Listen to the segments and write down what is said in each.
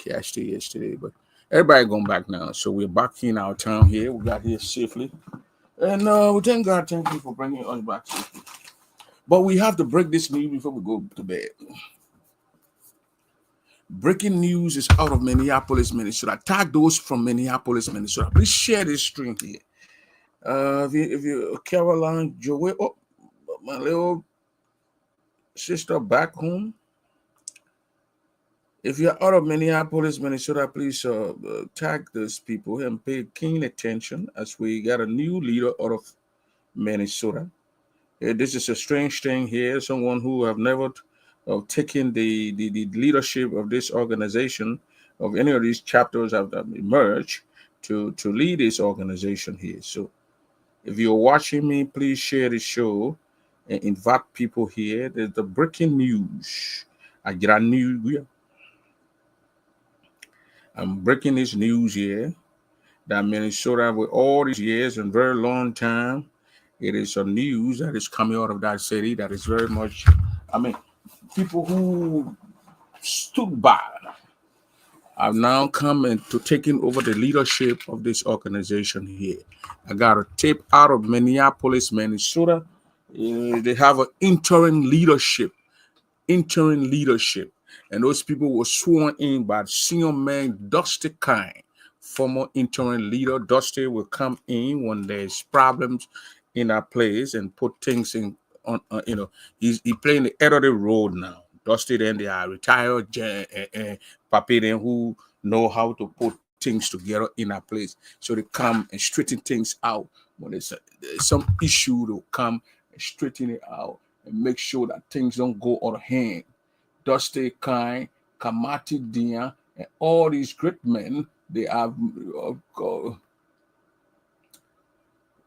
broadcast yesterday, but everybody going back now. So we're back in our town here. We got here safely. And we thank God, thank you for bringing us back safely. But we have to break this news before we go to bed. Breaking news is out of Minneapolis, Minnesota. Tag those from Minneapolis, Minnesota. Please share this stream here. If you Caroline Joey, oh, my little sister back home. If you're out of Minneapolis, Minnesota, please tag those people and pay keen attention as we got a new leader out of Minnesota. This is a strange thing here. Someone who have never taken the leadership of this organization, of any of these chapters have emerged to lead this organization here. So if you're watching me, please share the show and invite people here. There's the breaking news. I get a new. I'm breaking this news here that Minnesota, with all these years and very long time, it is a news that is coming out of that city that is very much, people who stood by have now come into taking over the leadership of this organization here. I got a tape out of Minneapolis, Minnesota. They have an interim leadership. And those people were sworn in by senior man Dusty Kine, former interim leader. Dusty will come in when there's problems in our place and put things in on. He's playing the head of the road now. Dusty, then they are retired papi then who know how to put things together in our place. So they come and straighten things out. When there's some issue, they'll come and straighten it out and make sure that things don't go out of hand. Dusty Kine, Kamati Dia, and all these great men, they have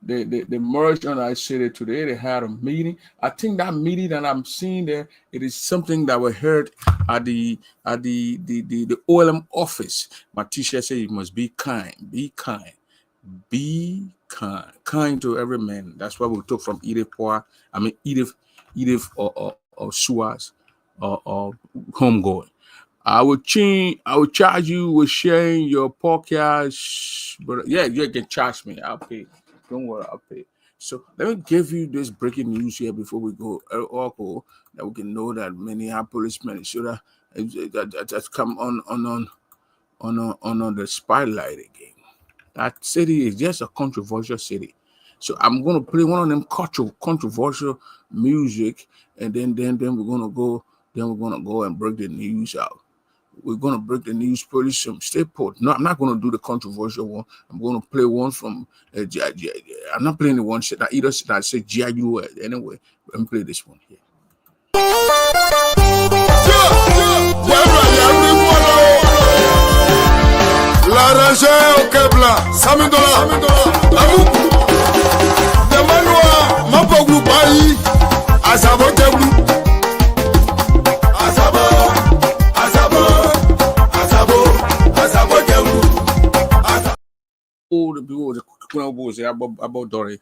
they merged on our city today. They had a meeting. I think that meeting that I'm seeing there, it is something that we heard at the OLM office. My teacher said you must be kind, kind to every man. That's what we took from Edith or Suaz or homegoing. I will charge you with sharing your podcast, but yeah, you can charge me. I'll pay. Don't worry, I'll pay. So let me give you this breaking news here before we go. Oracle, that we can know that Minneapolis, Minnesota, that's come on the spotlight again. That city is just a controversial city. So I'm gonna play one of them controversial music, and then we're gonna go. Then we're gonna go and break the news out. We're gonna break the news pretty soon. Stay put. No, I'm not gonna do the controversial one. I'm gonna play one from. I'm not playing the one that either that say GIU. Anyway, let me play this one here. L'arrangeur au Kebla, $100. Amuku, Demanua, Mapogu Bayi, Azabo Keblu. All the people about Dory.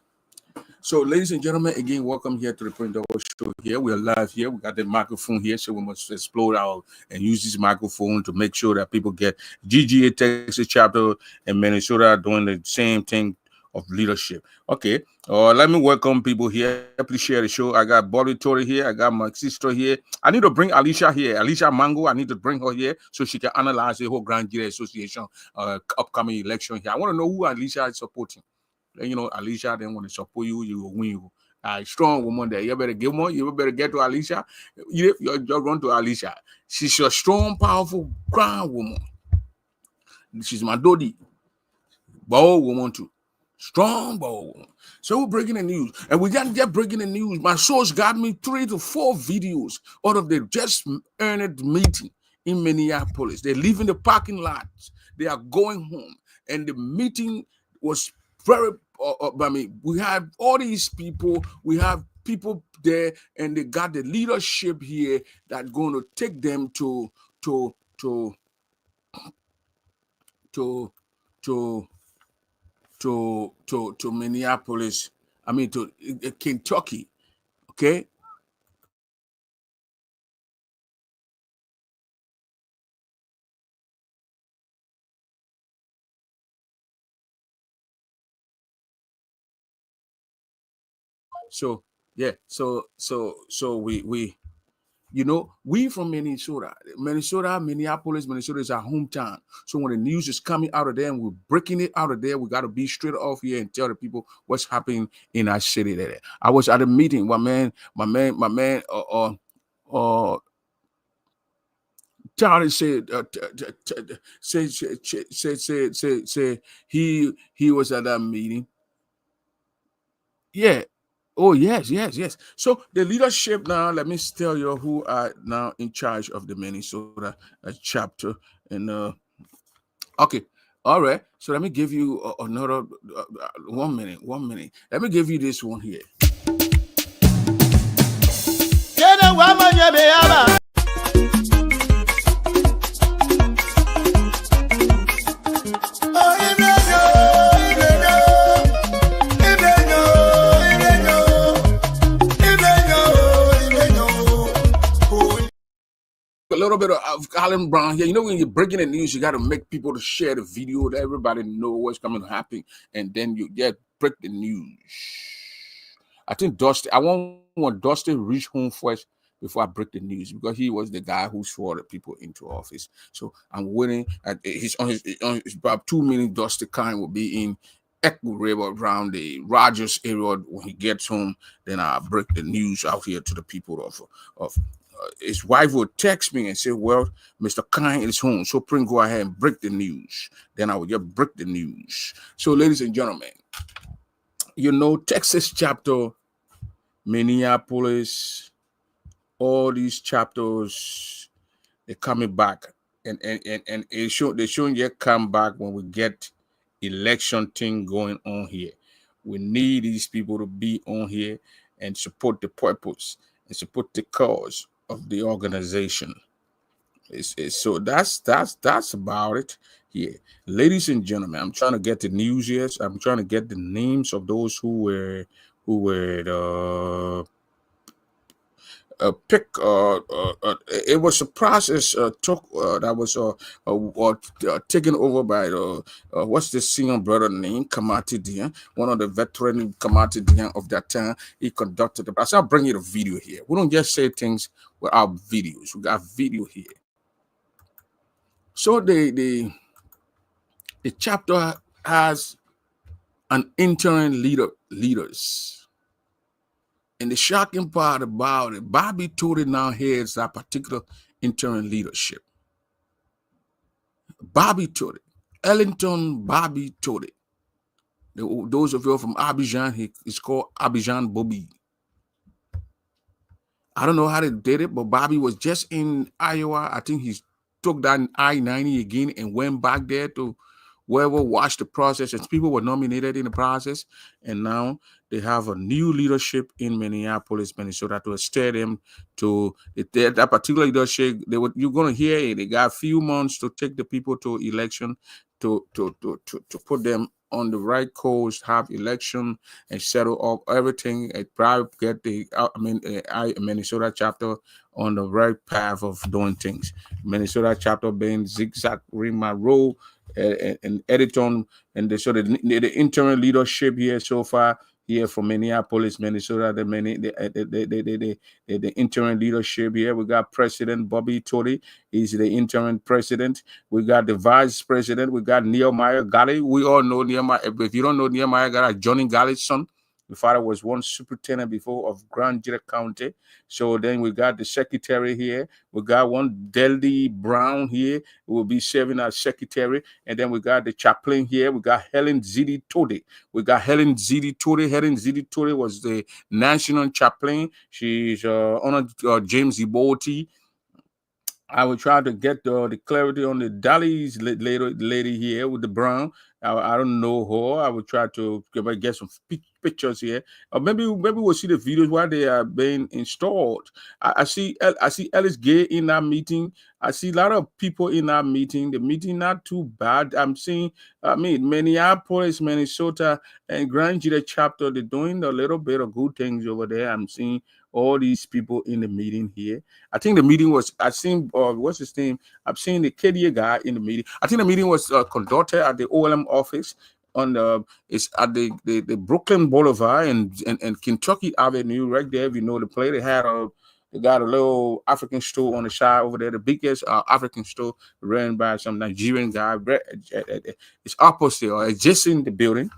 So, ladies and gentlemen, again, welcome here to the Print Double Show. Here we are live. Here we got the microphone here, so we must explode out and use this microphone to make sure that people get GGA Texas chapter and Minnesota doing the same thing of leadership. Okay, let me welcome people here. Please share the show. I got Bobby Tory here. I got my sister here. I need to bring Alicia here. Alicia Mango. I need to bring her here so she can analyze the whole Grand Jury Association upcoming election here. I want to know who Alicia is supporting. You know, Alicia, then when they support you, you will win. Strong woman there. You better give more. You better get to Alicia. You just run to Alicia. She's a strong, powerful, grand woman. She's my Dodi. Bold woman too. Strong, bold woman. So we're breaking the news. And we just breaking the news. My source got me 3 to 4 videos out of the just earned meeting in Minneapolis. They're leaving the parking lots. They are going home. And the meeting was very, we have all these people, we have people there, and they got the leadership here that's going to take them to Minneapolis, to Kentucky, okay? So yeah, so we you know, we from Minnesota, Minneapolis, Minnesota is our hometown. So when the news is coming out of there and we're breaking it out of there, we got to be straight off here and tell the people what's happening in our city there. I was at a meeting. Charlie said, say he was at that meeting. Yeah. Oh yes. So the leadership now. Let me tell you who are now in charge of the Minnesota chapter. And okay, all right. So let me give you another 1 minute. 1 minute. Let me give you this one here. A little bit of Colin Brown here. You know, when you're breaking the news, you got to make people to share the video, let everybody know what's coming to happen, and then you break the news. I think Dusty. I want Dusty to reach home first before I break the news, because he was the guy who swore the people into office. So I'm waiting. He's on his about 2 minutes. Dusty Kine will be in Echo River around the Rogers area when he gets home. Then I'll break the news out here to the people of his wife would text me and say, well, Mr. Kine is home, so Prince, go ahead and break the news. Then I would just break the news. So, ladies and gentlemen, you know, Texas chapter, Minneapolis, all these chapters, they're coming back. And they shouldn't yet come back when we get election thing going on here. We need these people to be on here and support the purpose and support the cause of the organization. So that's about it here. Ladies and gentlemen, I'm trying to get the news here. I'm trying to get the names of those who were pick. It was a process that was taken over by what's the senior brother name, Kamati Dian, one of the veteran Kamati Dian of that time. He conducted the process. I'll bring you the video here. We don't just say things without videos. We got video here. So the chapter has an interim leaders. And the shocking part about it, Bobby Tory now heads that particular interim leadership. Bobby Tory, Ellington Bobby Tory. Those of you from Abidjan, he's called Abidjan Bobby. I don't know how they did it, but Bobby was just in Iowa. I think he took that I-90 again and went back there to whoever watched the process, and people were nominated in the process, and now they have a new leadership in Minneapolis, Minnesota, to steer them to that particular leadership. You're going to hear it. They got a few months to take the people to election, to put them on the right course, have election and settle up everything, and probably get the Minnesota chapter on the right path of doing things. Minnesota chapter being zigzag Rima Road and Editon, and the interim leadership here so far here from Minneapolis, Minnesota, the interim leadership here. We got President Bobby Tory, he's the interim president. We got the vice president. We got Nehemiah Gali. We all know Nehemiah. If you don't know Nehemiah Gali, Johnny Gali's son. The father was one superintendent before of Grand Gila County. So then we got the secretary here. We got one Deldy Brown here who will be serving as secretary. And then we got the chaplain here. We got Helen Zidi Tode. Helen Zidi Tode was the national chaplain. She's honored James Iboti. I will try to get the clarity on the Dali's lady here with the brown. I don't know her. I will try to get some pictures here. Or maybe we'll see the videos while they are being installed. I see Ellis Gay in that meeting. I see a lot of people in that meeting. The meeting not too bad. I'm seeing, Minneapolis, Minnesota, and Grand Gila chapter. They're doing a little bit of good things over there. I'm seeing all these people in the meeting here. I think the meeting was, I've seen, what's his name? I've seen the KDA guy in the meeting. I think the meeting was conducted at the OLM office. on the it's at the Brooklyn Boulevard and Kentucky Avenue right there. If you know the play, they got a little African store on the side over there, the biggest African store ran by some Nigerian guy. It's opposite or adjacent the building.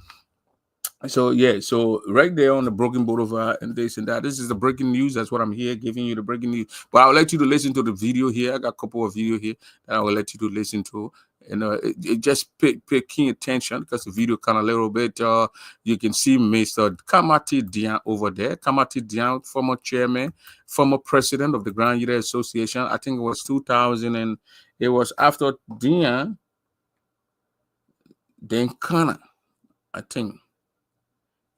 So yeah, so right there on the Broken Boulevard and this and that. This is the breaking news. That's what I'm here giving you the breaking news. But I'll let you to listen to the video here. I got a couple of video here that I will let you to listen to. And it just pay keen attention because the video kind of a little bit. You can see Mr. Kamati Dian over there. Kamati Dian, former chairman, former president of the Grand United Association. I think it was 2000, and it was after Dian, then Kana, I think.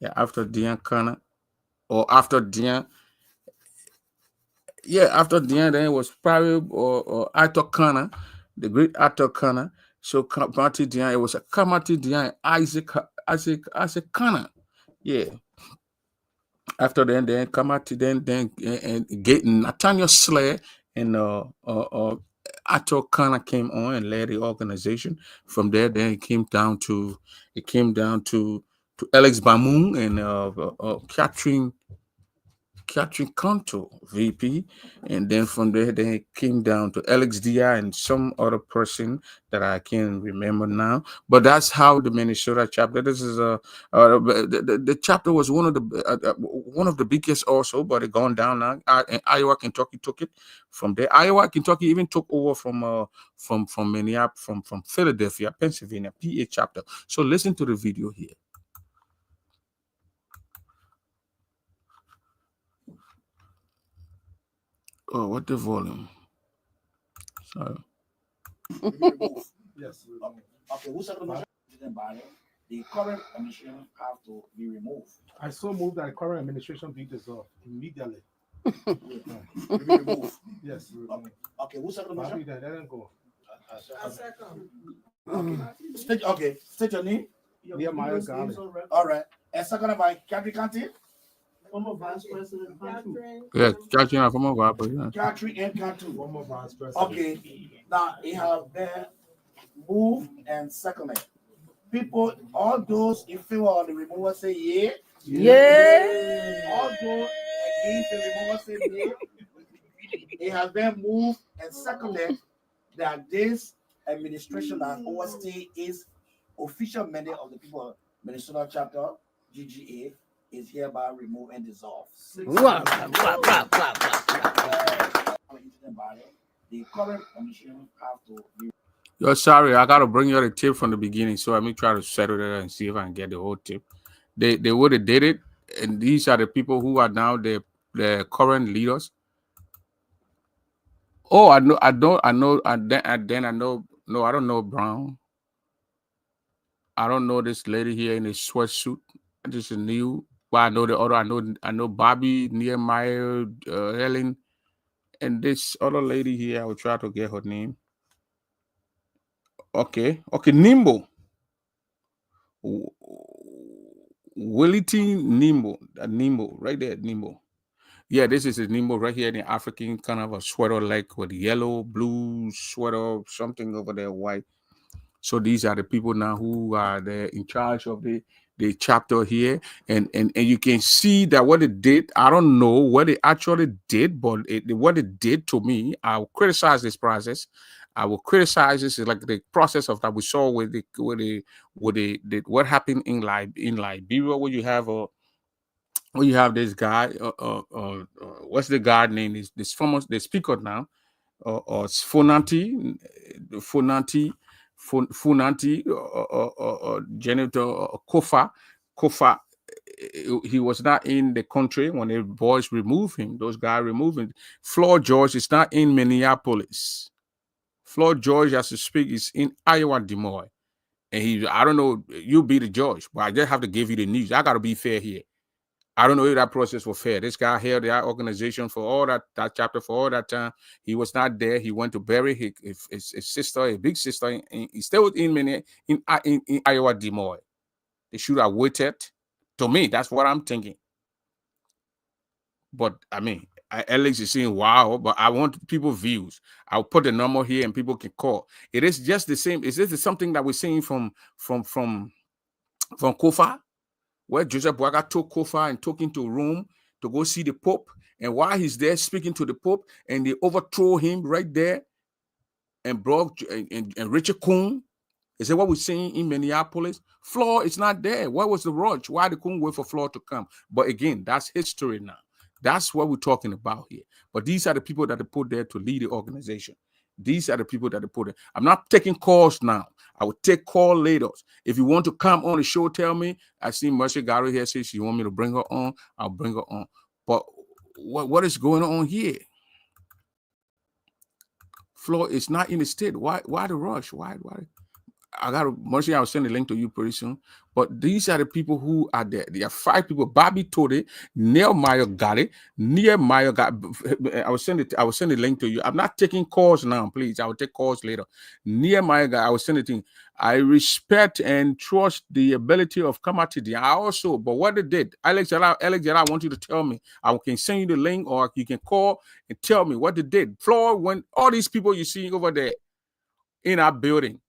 Yeah, after Dian Kana, or after Dian. Yeah, after Dian, then it was probably or Arthur Kana, the great Arthur Kana. So Kamati Dian, it was a Kamati Dian, Isaac Kana. Yeah. After then Kamati, then and getting Nathaniel Slayer and Arthur Kana came on and led the organization. From there, then it came down to Alex Bamoun and Catherine Canto, VP, and then from there they came down to Alex Dia and some other person that I can't remember now. But that's how the Minnesota chapter. This is the chapter was one of the biggest also, but it gone down now. And Iowa, Kentucky took it from there. Iowa, Kentucky even took over from Minneapolis, from Philadelphia, Pennsylvania, PA chapter. So listen to the video here. Oh, what the volume? Sorry. Yes. Okay, who's the current administration have to be removed. I so moved that the current administration be dissolved immediately. Be removed. Yes. Okay, who's second the I'll motion? be there. Let them go. Okay, state your name. Nehemiah Garland. All right. And second by Catherine Canty. Former Vice President Cantu. Yeah, Catherine, come over, but yeah. Catherine and Cantu. Former Vice President. Okay. Now it have been moved and seconded. People, all those in favor of the removal say yea. Yeah. All those against the removal say nay. It has been moved and seconded that this administration that overstay is official mandate of the people of Minnesota chapter GGA is hereby removed and dissolved. The current commission have to be. Yo, sorry, I gotta bring you the tip from the beginning, so let me try to settle that and see if I can get the whole tip. They would have did it, and these are the people who are now the current leaders. Oh, I know, and then I know. No, I don't know Brown. I don't know this lady here in the sweatsuit. This is new. But I know the other. I know Bobby, Nehemiah, Helen, and this other lady here. I will try to get her name. Okay, Nimbo. Willity Nimbo, right there, Nimbo. Yeah, this is a Nimbo right here in the African kind of a sweater, like with yellow, blue sweater, something over there, white. So these are the people now who are there in charge of the chapter here, and you can see that what it did. I don't know what it actually did, but what it did to me, I will criticize this process. I will criticize this like the process of that we saw with what happened in Liberia, where you have this guy, what's the guy name? This former the speaker now, Funanti, Janitor Kofa. He was not in the country when the boys removed him. Those guys removed him. Floyd George is not in Minneapolis. Floyd George, as to speak, is in Iowa, Des Moines. And I don't know, you be the judge, but I just have to give you the news. I got to be fair here. I don't know if that process was fair. This guy held that organization for all that chapter for all that time. He was not there. He went to bury his sister, his big sister. He still in Iowa, Des Moines. They should have waited. To me, that's what I'm thinking. But I mean, Alex is saying wow, but I want people's views. I'll put the number here and people can call. It is just the same. Is this something that we're seeing from from Kofa, where Joseph Boaga took Kofa and took him to Rome to go see the Pope. And while he's there speaking to the Pope, and they overthrow him right there and brought and Richard Kuhn. Is that what we're seeing in Minneapolis? Floor is not there. Where was the rush? Why they couldn't wait for Floor to come? But again, that's history now. That's what we're talking about here. But these are the people that they put there to lead the organization. These are the people that they put there. I'm not taking calls now. I will take call later. If you want to come on the show, tell me. I see Mercy Gary here says she want me to bring her on. I'll bring her on. But what is going on here? Floor is not in the state. Why the rush? Why? I got Mercy. I'll send a link to you pretty soon. But these are the people who are there. There are 5 people. Bobby Todd, Nehemiah got it. Nehemiah got. I will send a link to you. I'm not taking calls now, please. I will take calls later. Nehemiah got. I will send it to you. I respect and trust the ability of Kamatidi. I also, but what they did, Alex, I want you to tell me. I can send you the link, or you can call and tell me what they did. Floor, when all these people you see over there in our building,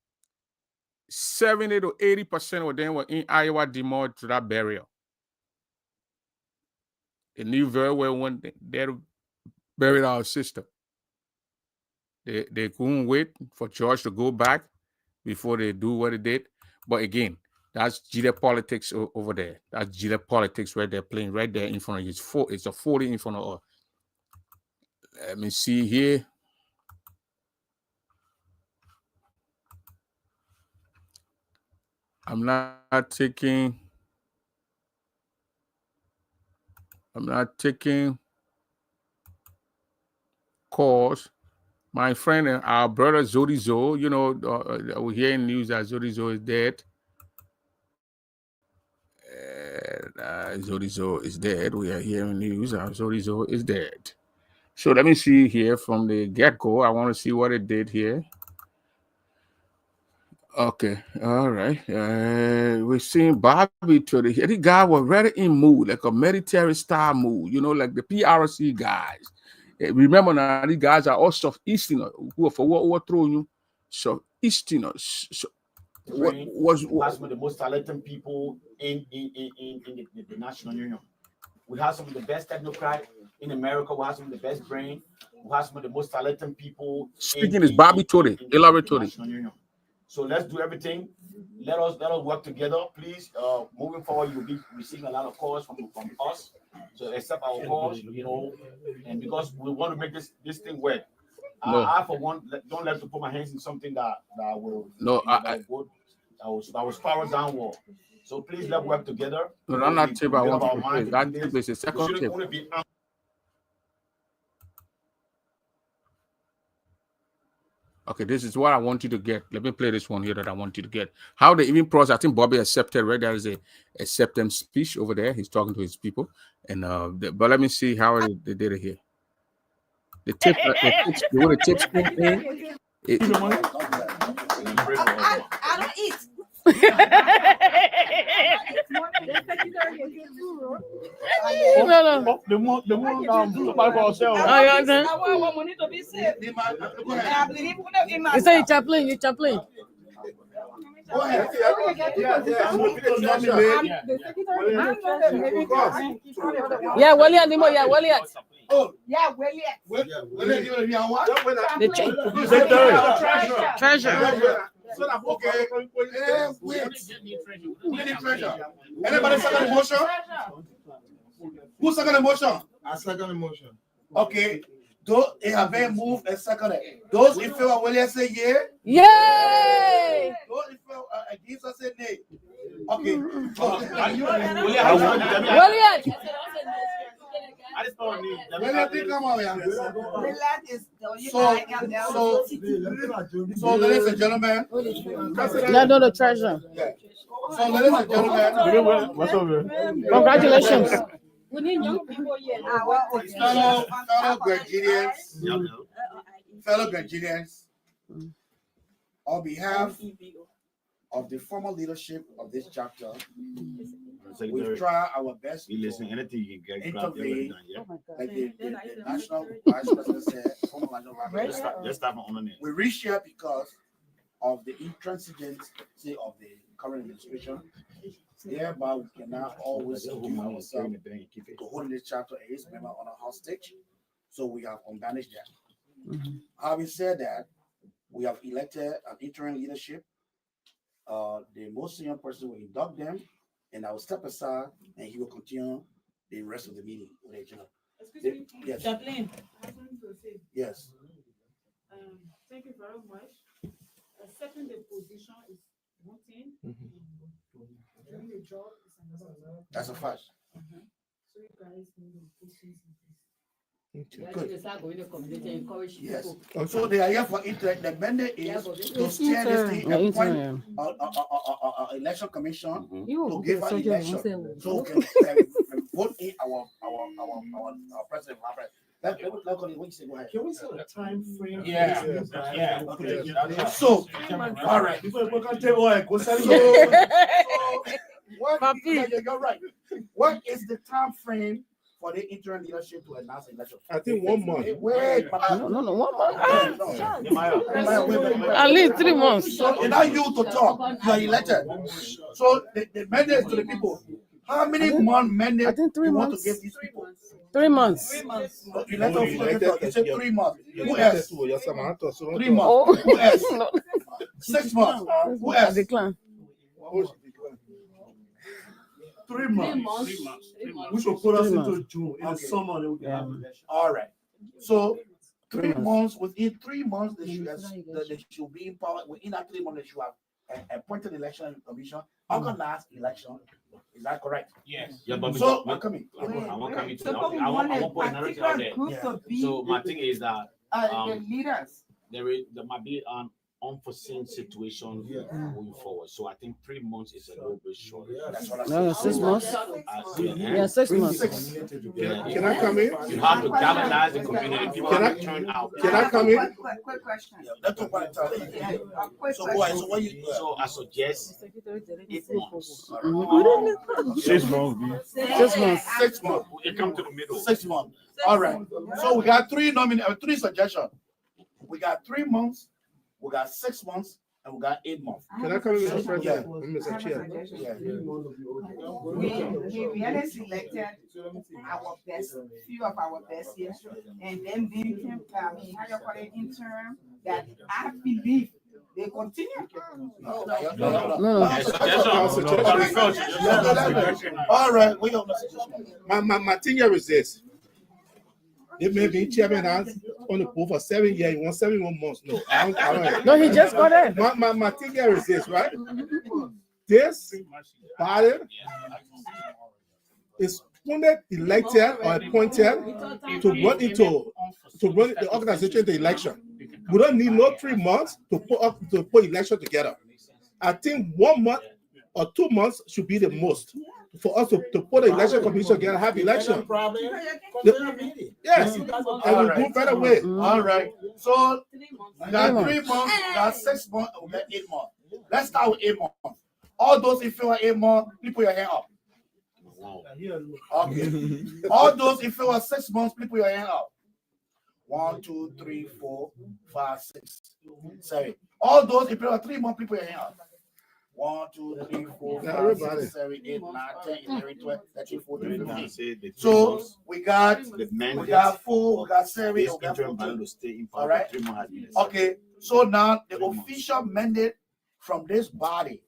70 to 80% of them were in Iowa demoted to that burial. They knew very well when they buried our sister. They couldn't wait for George to go back before they do what they did. But again, that's Gillette politics over there. That's Gillette politics where they're playing right there in front of you. It's a 40 in front of us. Let me see here. I'm not taking calls. My friend and our brother Zodi Zo, you know, we hear in news that Zodi Zo is dead. Zodi Zo is dead. We are hearing news that Zodi Zo is dead. So let me see here from the get-go. I want to see what it did here. Okay, all right. We're seeing Bobby today. The guy was very in mood, like a military style mood, you know, like the PRC guys. Remember now, these guys are all Southeasterners who are for what overthrow you. Southeasterners. So, was some of the most talented people in the National Union. We have some of the best technocrats in America. We have some of the best brain. We have some of the most talented people. Speaking is Bobby Today, elaborate Today. So let's do everything. Let us work together, please. Moving forward, you'll be receiving a lot of calls from us. So accept our calls, you know, and because we want to make this thing work. No. I for one don't like to put my hands in something that will that will spiral downward. So please let's work together. No, I'm not tip. I want to play. That tip is a second tip. Okay, this is what I want you to get. Let me play this one here that I want you to get. How they even process. I think Bobby accepted, right? There is a acceptance speech over there. He's talking to his people. And but let me see how they did it here. The tip, you want the tip screen in? I don't eat. No. The more somebody for ourselves. I want money to be saved. You say you chaplain. Go ahead. Yeah, William Nimo. Yeah, William. Oh, Yeah, William. The treasure. Okay. Treasure. Anybody second the motion? Who second the motion? I second the motion. Okay. Those they have been moved and seconded. Those in favor, William say yeah. Yay! Those in favor against us say nay. Okay. William. I just don't need. William, think come on, yeah. So, ladies and gentlemen. No, the treasure. Yeah. So, ladies and gentlemen. What's over? Congratulations. We need young people here. Fellow Granadians, on behalf of the formal leadership of this chapter, we try our best to intervene, like the national vice president said. Just stop on the net. We reached here because of the intransigency of the current administration. Thereby, we can now always give ourselves to hold this chapter and its member on a hostage. So we have unbanished that. Having said that, we have elected an interim leadership. The most senior person will induct them, and I will step aside, and he will continue the rest of the meeting with the agenda. Excuse me. Yes. Chaplain. I have something to say. Yes. Thank you very much. Accepting the position is one thing. Doing the job is another. That's a fact. So you guys need to put things in place. Yes. So they are here for interest. The mandate is to steer this thing and point election commission to give an election. So we can vote in our president. What you say? Go ahead. Can we set a time frame? Yeah. for this? Yeah. Okay. So, all right. What? Papi. You're right. What is the time frame for the interim leadership to announce election? I think 1 month. Wait, No, 1 month. wait. At least 3 months. So it's not you to talk. You are elected. So the mandate is to the people. How many month mandate I think 3 you want to months. give these people? 3 months. So elected officials, you said 3 months. Who else? 3 months. Oh. Who else? No, 6 months. Who I else? decline. 3 months. We should put us 3 into months. June. In the Okay. summer, they will Yeah. have election. All right. So 3 months. months, within 3 months, they should be in power. Within that 3 months, they should have appointed election commission, organized election. Is that correct? Yes. Yeah, but So because- I'm coming. I want coming to So that. we I want want a put another thing particular out there. group Yeah. to be So my thing is that the leaders. there might be an unforeseen situation moving forward. So I think 3 months is a little bit short. That's what I No, said. 6 months. Yeah, 6 months. Can I come in? You have to galvanize the community. People Can I- have to turn out. Can I come in? Quick question. Yeah, that's what I'm telling you. Quick So why? So what you? So I suggest 8 months. 6 months. 6 months. It come to the middle. 6 months. All right. So we got three suggestions. We got 3 months. We got 6 months. And we got 8 months. Can I come in, Mr. President? Yeah. Mr. Chair. Yeah. We really selected our best, few of our best here, and then we can, how you call it, interim, that I believe they continue. No. Suggestion. All right. We don't know. My thing here is this. They may be chairman has on the board for 7 years. He wants 71 months. No, I don't. No, he just got it. My thing here is this, right? This body is only elected or appointed to run the organization, the election. We don't need no 3 months to put election together. I think 1 month or 2 months should be the most for us to put the election commission together, have election. Yes, and we'll do better way. All right. So we got 3 months, we got 6 months, and we got 8 months. Let's start with 8 months. All those in favor of 8 months, please put your hand up. Okay. All those in favor of 6 months, please put your hand up. 1, 2, 3, 4, 5, 6, 7. All those in favor of 3 months, please put your hand up. 1, 2, 3, 4, 5, 6, 7, 8, 9, 10, 11, 12, 13, 14, 15. So we got 4, we got 7, we got 14. All right. Okay. So now the official mandate from this body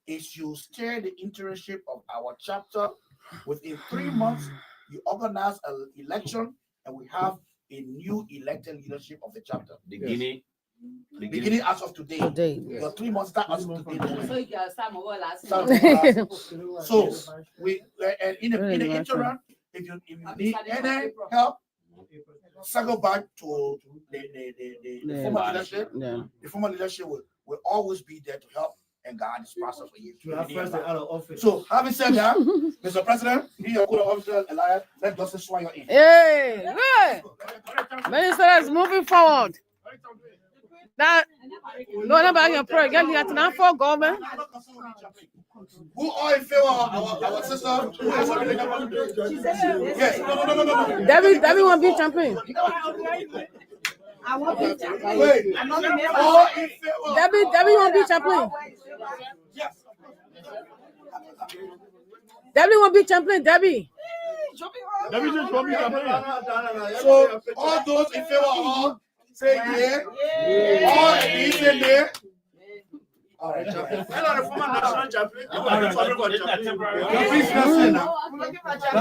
is to steer the internship of our chapter. Within 3 months, you organize an election, and we have a new elected leadership of the chapter. Beginning As of today. Your 3 months start as of today. So we and in the interim, if you need any help, circle back to the former leadership. Yeah. The former leadership will always be there to help and guide this process for you. You are president out of office. So having said that, Mr. President, be your good officer, Elias, let justice swear you in. Hey, good. Minister is moving forward. That no, nobody can pray. Get here tonight for government. Who are in favor of our sister? Yes. No. David want to be champion. I want to Wait. I don't remember. All in favor. Debbie, you want to be chaplain? Debbie want to be chaplain, Debbie. Let me just go be So all those in favor of say yeah. All against say nay. All right, chaplain. Well, the former national chaplain. Please stand now.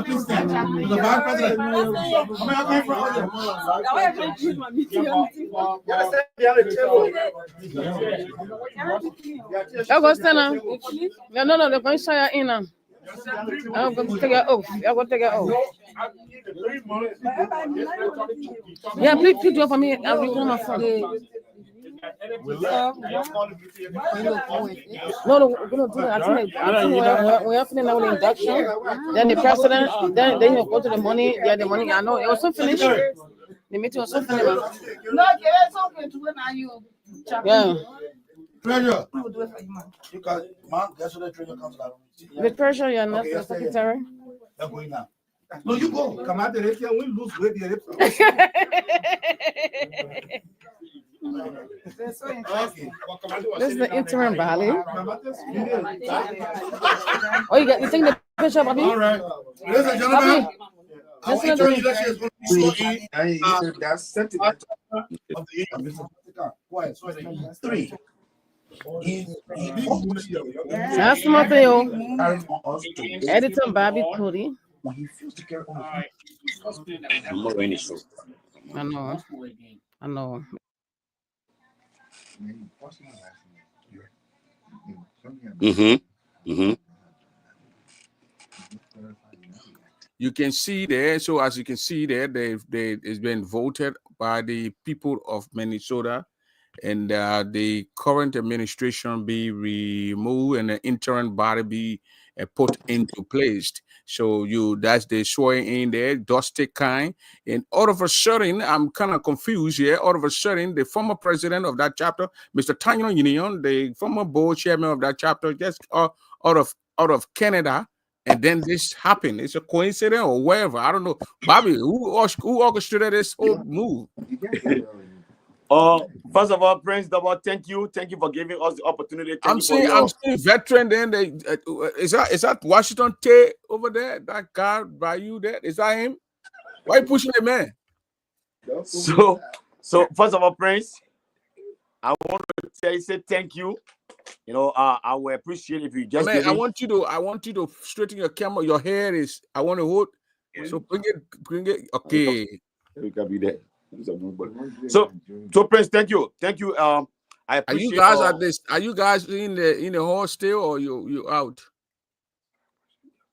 Please stand. The vice president. Y'all go stand now. No, they're going to show you in now. I'm going to take it off. Y'all go take it off. Yeah, please do it for me. I'll read on my phone. No, we're gonna do that. I think we're finishing now with the induction. Then the president, then you go to the money. Yeah, the money. I know it was so finished. The meeting was so finished. No, it's okay to when are you? Yeah. Treasure. We will do it for you, man. Because man, that's what the treasure comes out. With pressure, you're not the secretary. I'm going now. No, you go. Come out the rest, we lose weight. Okay. This is the interim Bali. Oh, you think the picture, Bobby? All right. Ladies and gentlemen, our Listen interim to election is going to be so in That's sentiment. of the year. Quiet. 3. That's Mateo. Carrying on us to Editor Bobby Cody. when he feels to carry on. I know. You can see there. So as you can see there, it's been voted by the people of Minnesota, and the current administration be removed and the interim body be put into place. So that's the swearing in there, dusty kind. And all of a sudden, I'm kind of confused here. All of a sudden, the former president of that chapter, Mr. Tanyo Union, the former board chairman of that chapter, just out of Canada. And then this happened. It's a coincidence or whatever. I don't know. Bobby, who orchestrated this whole move? First of all, Prince Double, thank you for giving us the opportunity. I'm saying veteran. Then is that Washington T over there? That guy by you there? Is that him? Why you pushing the man? So first of all, Prince, I want to say thank you. You know, I will appreciate if you just. Man, I want you to straighten your camera. Your hair is. I want to hold. So bring it. Okay. We can be there. So Prince, thank you. I appreciate. Are you guys in the hall still, or you out?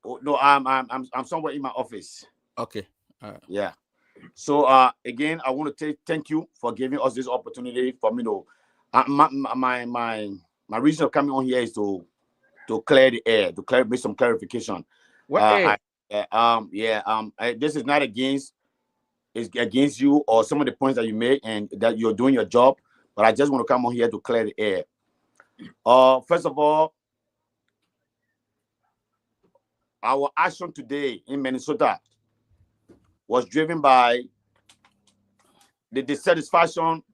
Oh, no, I'm somewhere in my office. Okay. Yeah. So again, I want to thank you for giving us this opportunity for me to. My reason of coming on here is to clear the air, make some clarification. This is not against. It's against you or some of the points that you make and that you're doing your job, but I just want to come on here to clear the air. First of all, our action today in Minnesota was driven by the dissatisfaction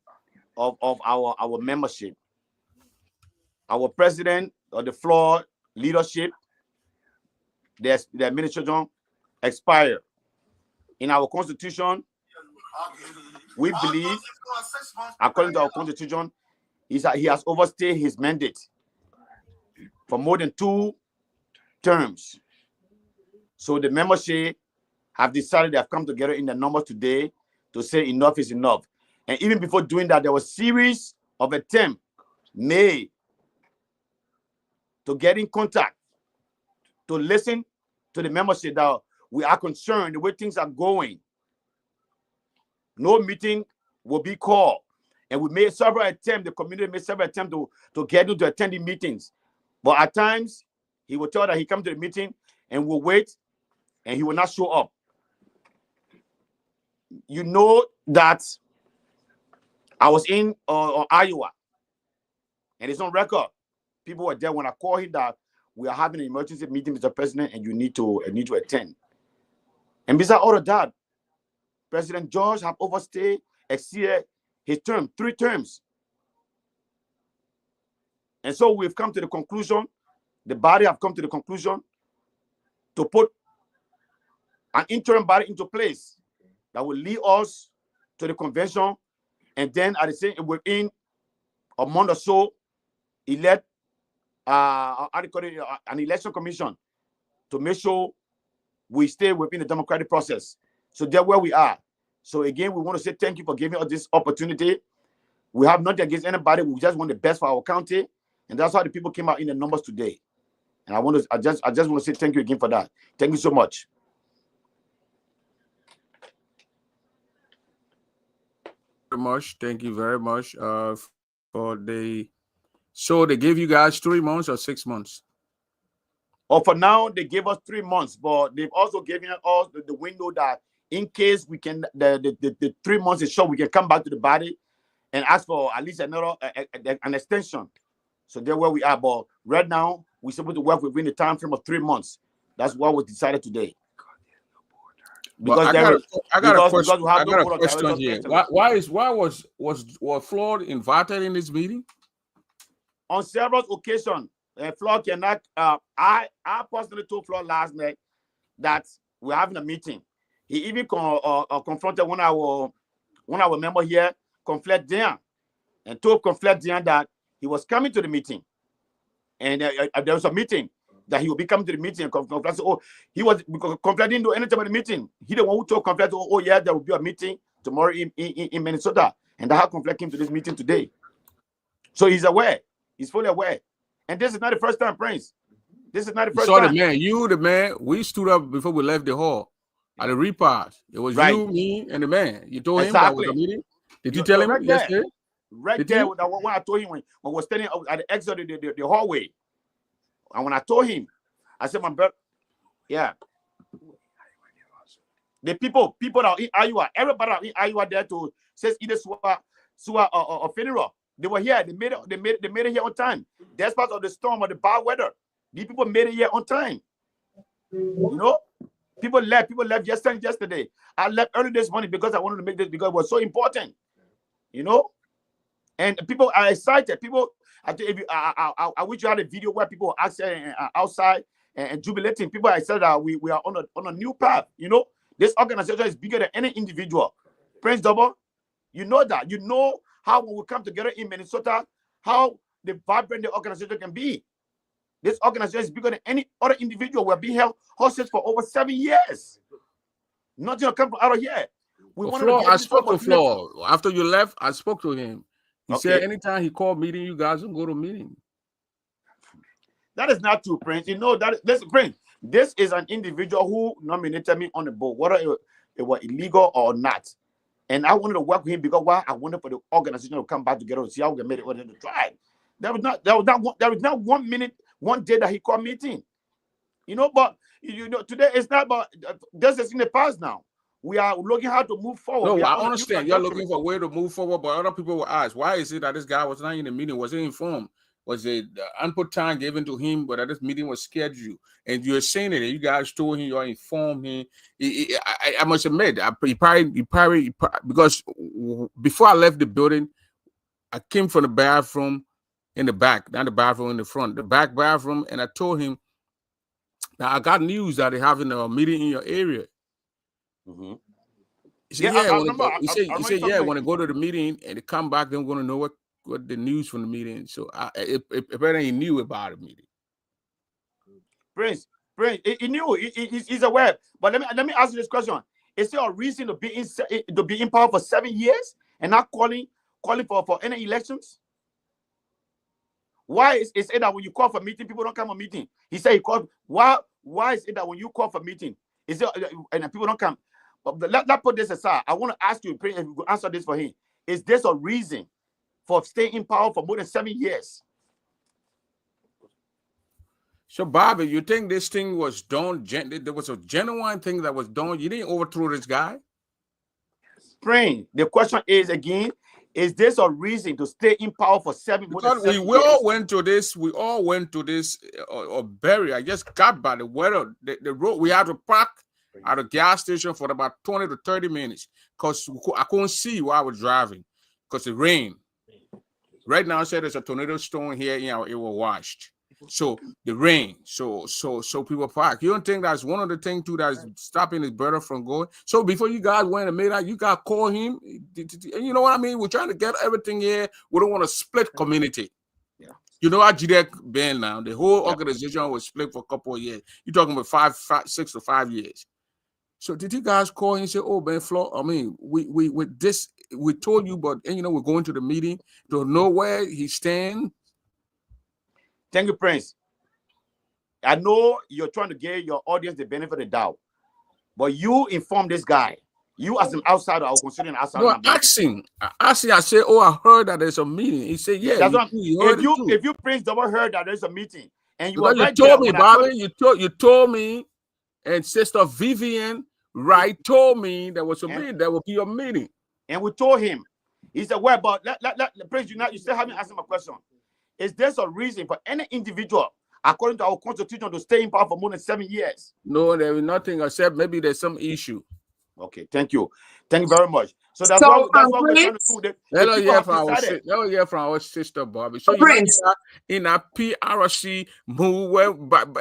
of our membership. Our president of the floor leadership, the administration expired. In our constitution, we believe, according to our constitution, he has overstayed his mandate for more than 2 terms. So the membership have decided they have come together in the numbers today to say enough is enough. And even before doing that, there was a series of attempts made to get in contact, to listen to the membership that we are concerned the way things are going. No meeting will be called. And we made several attempts, the community made several attempts to get him to attend the meetings. But at times, he will tell that he come to the meeting and will wait, and he will not show up. You know that I was in Iowa, and it's on record. People were there when I called him that we are having an emergency meeting, Mr. President, and you need to attend. And besides all of that, President George have exceeded his term, 3 terms. And so we've come to the conclusion, the body have come to the conclusion to put an interim body into place that will lead us to the convention, and then at the same within a month or so, elect an election commission to make sure we stay within the democratic process. So that's where we are. So again, we want to say thank you for giving us this opportunity. We have nothing against anybody. We just want the best for our county, and that's how the people came out in the numbers today. And I just want to say thank you again for that. Thank you so much. Very much. Thank you very much for the. So they gave you guys 3 months or 6 months? Or for now, they gave us 3 months, but they've also given us the window that in case we can, the 3 months is short, we can come back to the body and ask for at least another an extension. So that's where we are. But right now, we're supposed to work within the time frame of 3 months. That's what was decided today. Because I got a question here. Why was Floyd invited in this meeting? On several occasions, Floyd cannot. I personally told Floyd last night that we're having a meeting. He even confronted one of our members here, Conflict Dian, and told Conflict Dian that he was coming to the meeting, and there was a meeting that he would be coming to the meeting. And Conflict said, "Oh, he was because Conflict didn't do anything about the meeting. He the one who told Conflict, oh yeah, there will be a meeting tomorrow in Minnesota, and that how Conflict came to this meeting today. So he's aware. He's fully aware. And this is not the first time, Prince. This is not the first time. The man, we stood up before we left the hall at the repast. It was you, me, and the man. You told him that was a meeting? Did you tell him yesterday? Right there, when I told him when I was standing at the exit of the hallway. And when I told him, I said, my brother, yeah. The people that are in Iowa, everybody are in Iowa there to says either Sua or Federal. They were here. They made it here on time. Despite of the storm or the bad weather, these people made it here on time. You know, people left yesterday. I left early this morning because I wanted to make this because it was so important. You know, and people are excited. People, I wish you had a video where people are outside and jubilating. People are excited that we are on a new path. You know, this organization is bigger than any individual. Prince Double, you know that. You know how when we come together in Minnesota, how the vibrant the organization can be. This organization is bigger than any other individual. We're being held hostage for over 7 years. Nothing will come from out of here. I spoke to Flo. After you left, I spoke to him. He said anytime he called meeting, you guys will go to meeting. That is not true, Prince. You know that. Listen, Prince, this is an individual who nominated me on the board, whether it was illegal or not. And I wanted to work with him because I wanted for the organization to come back together and see how we can make it within the tribe. There was not 1 minute, 1 day that he called meeting. You know, but you know, today it's not about this is in the past now. We are looking how to move forward. No, I understand. You're looking for a way to move forward, but other people will ask, why is it that this guy was not in the meeting? Was he informed? Was it input time given to him, but that this meeting was scheduled? And you're saying that you guys told him, you informed him. I must admit, he probably, because before I left the building, I came from the bathroom in the back, not the bathroom in the front, the back bathroom, and I told him, now I got news that they're having a meeting in your area. Mm-hmm. He said, he said, yeah, when I go to the meeting and they come back, they're going to know what the news from the meeting. So apparently he knew about the meeting. Prince, he knew. He's aware. But let me ask you this question: is there a reason to be in power for 7 years and not calling for any elections? Why is it that when you call for meeting, people don't come to meeting? He said he called. Why is it that when you call for meeting, is there and people don't come? But let's put this aside. I want to ask you, Prince, if you could answer this for him. Is this a reason for staying in power for more than 7 years? So, Bobby, you think this thing was done? There was a genuine thing that was done. You didn't overthrow this guy? Prince, the question is again, is this a reason to stay in power for 7 years? We all went to this. We all went to this barrier. I just got by the weather. The road, we had to park at a gas station for about 20 to 30 minutes because I couldn't see while I was driving. because it rained. Right now, I said there's a tornado storm here. You know, it was washed. So the rain. So people park. You don't think that's one of the things too that's stopping his brother from going? So before you guys went and made out, you got to call him. You know what I mean? We're trying to get everything here. We don't want to split community. Yeah. You know how GDEC been now. The whole organization was split for a couple of years. You're talking about 6 to 5 years. So did you guys call and say, "Oh, Ben Flo, I mean, we with this, we told you, but and, you know, we're going to the meeting to know where he stands." Thank you, Prince. I know you're trying to give your audience the benefit of the doubt, but you inform this guy. You as an outsider, I consider an outsider. No, I said, "Oh, I heard that there's a meeting." He said, "Yeah." That's what if you Prince double heard that there's a meeting, and you were right told me, Bobby, you told me, and Sister Vivian Wright told me there was a meeting. There will be a meeting, and we told him. He said, "Well, but Prince, you still haven't asked him a question. Is there a reason for any individual, according to our constitution, to stay in power for more than 7 years?" No, there is nothing except maybe there's some issue. Okay, thank you very much. So that's what we're trying to do. Let us hear from our sister Bobby. So in a PRC move where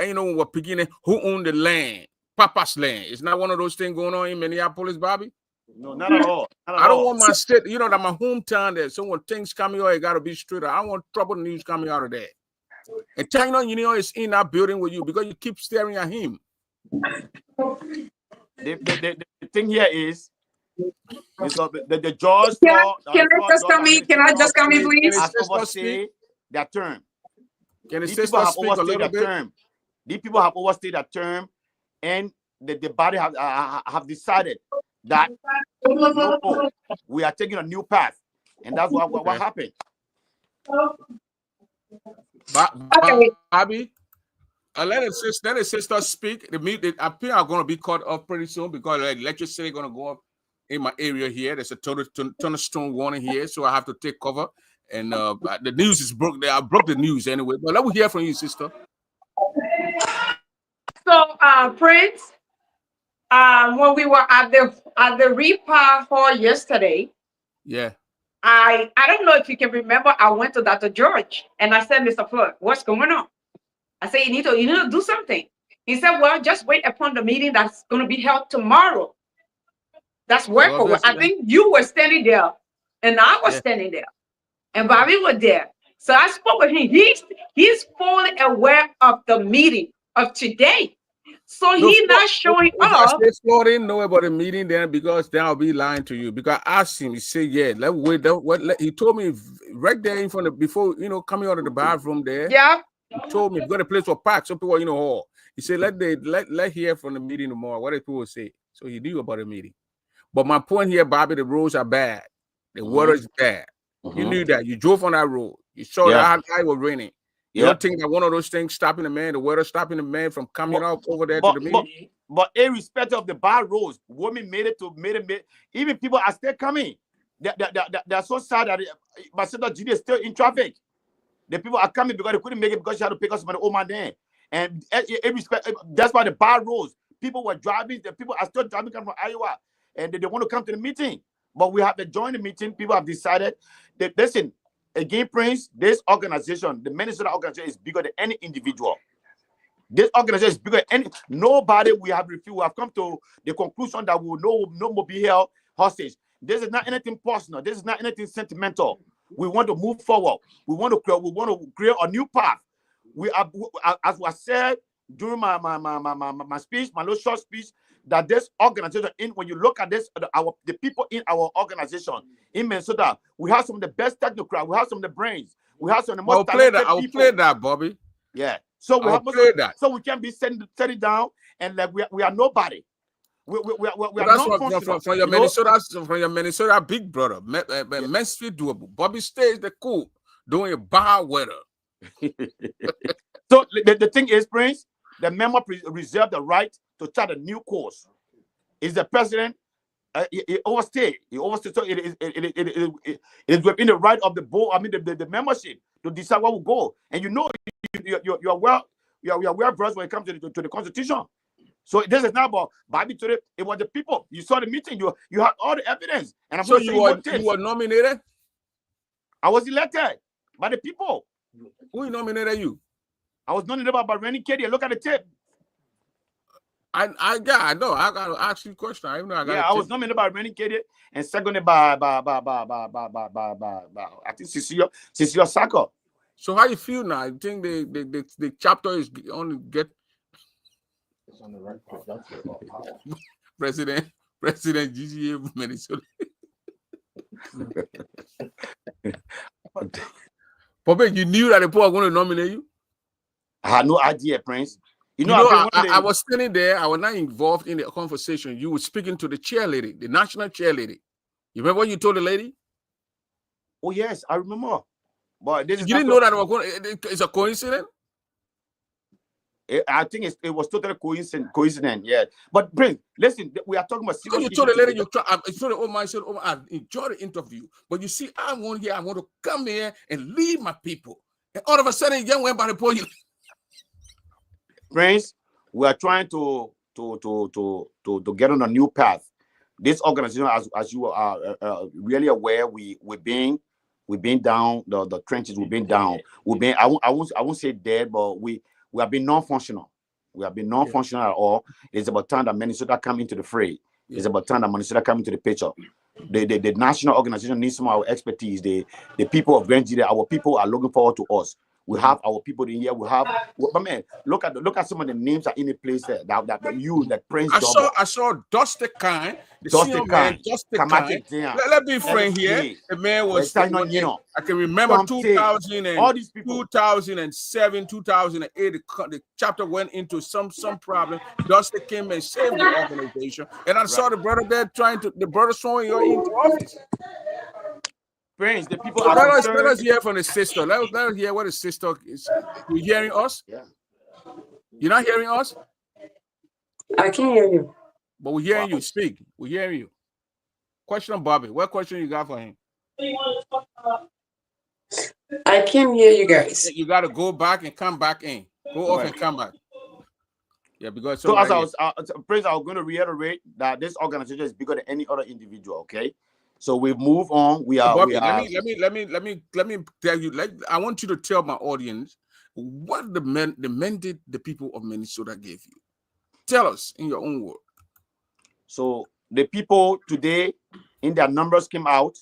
you know we're beginning who own the land, Papa's land. It's not one of those things going on in Minneapolis, Bobby. No, not at all. I don't want my state, you know, that my hometown there. So when things coming out, it gotta be straight. I don't want trouble news coming out of there. And China, you know, is in that building with you because you keep staring at him. The thing here is the judge. Can I just come in, please? Has overstayed their term. Can the These sister people have speak a overstayed little their bit? term. These people have overstayed their term, and the body have decided that no, we are taking a new path, and that's what happened. Bobby, let the sister speak. The appeal are going to be cut off pretty soon because the electricity is going to go up in my area here. There's a thunderstorm warning here, so I have to take cover. And the news is broke. I broke the news anyway. But let me hear from you, sister. So, Prince, when we were at the repa hall yesterday, yeah, I don't know if you can remember. I went to Dr. George and I said, "Mr. Floyd, what's going on?" I said, you need to do something. He said, "Well, just wait upon the meeting that's going to be held tomorrow." That's word for word. I think you were standing there, and I was standing there, and Bobby was there. So I spoke with him. He's fully aware of the meeting of today. So he's not showing up. Flo didn't know about the meeting then because then I'll be lying to you. Because I asked him, he said, "Yeah, let's wait." He told me right there in front of before coming out of the bathroom there. Yeah. He told me because the place was packed. Some people, all. He said, let hear from the meeting tomorrow. What did people say? So he knew about the meeting. But my point here, Bobby, the roads are bad. The water is bad. You knew that. You drove on that road. You saw that it was raining. You don't think that one of those things stopping the man, the weather stopping the man from coming out over there to the meeting? But irrespective of the bad roads, women made it. Even people are still coming. They're so sad that my sister Judy is still in traffic. The people are coming because they couldn't make it because she had to pick up some of the old man there. And that's why the bad roads. People were driving. The people are still driving from Iowa, and they want to come to the meeting. But we have to join the meeting. People have decided that, listen, again, Prince, this organization, the Minnesota organization, is bigger than any individual. This organization is bigger than nobody. We have come to the conclusion that we will no more be held hostage. This is not anything personal. This is not anything sentimental. We want to move forward. We want to create a new path. We are, as was said during my speech, my little short speech, that this organization, when you look at this, the people in our organization in Minnesota, we have some of the best technocrats, we have some of the brains, we have some of the most talented people. I'll play that, Bobby. Yeah. So we have that. So we can't be set it down and like we are nobody. We are from your Minnesota big brother, Mansfield doable. Bobby stays the cool doing bad weather. So the thing is, Prince, the member reserve the right to chart a new course. Is the president? He overstayed. So it is within the right of the board. I mean, the membership to decide what will go. And you are well versed when it comes to the Constitution. So this is not about Bobby today. It was the people. You saw the meeting. You had all the evidence. And I'm so you were nominated. I was elected by the people. Who nominated you? I was nominated by Randy Katie. Look at the tip. I know. I got to ask you a question. I know. I was nominated by Randy Katie and seconded by I think Cecile Saka. So how you feel now? You think the chapter is only get It's on the right part. President GGA of Minnesota? Papa, you knew that the people were going to nominate you? I had no idea, Prince. You know, I was standing there. I was not involved in the conversation. You were speaking to the chair lady, the national chair lady. You remember what you told the lady? Oh, yes, I remember. But this you didn't know that it was going, it's a coincidence? I think it was totally coincidence, yeah. But Prince, listen, we are talking about you told the lady, you told the old man, said, "Oh, I enjoyed the interview, but you see, I want to come here and lead my people." And all of a sudden, young went by the podium. Prince, we are trying to get on a new path. This organization, as you are really aware, we've been down the trenches. We've been down. I won't say dead, but we have been non-functional. We have been non-functional at all. It's about time that Minnesota come into the fray. It's about time that Minnesota come into the picture. The national organization needs some of our expertise. The people of Grand Gita, our people are looking forward to us. We have our people in here. We have, but man, look at some of the names that in the place there. That Prince. I saw Dusty Kine. Dusty Kine. Let me friend here. The man was. I can remember 2007, 2008. The chapter went into some problem. Dusty came and saved the organization, and I saw the brother there the brother throwing you into office. Prince, the people. So let us hear from the sister. Let us hear what the sister is. You hearing us? Yeah. You're not hearing us? I can hear you. But we're hearing you. Speak. We're hearing you. Question Bobby. What question you got for him? I can hear you guys. You got to go back and come back in. Go off and come back. Yeah, because so as I was, Prince, I was going to reiterate that this organization is bigger than any other individual. Okay. So we've moved on. Let me tell you. I want you to tell my audience what the mandate the people of Minnesota gave you. Tell us in your own word. So the people today, in their numbers, came out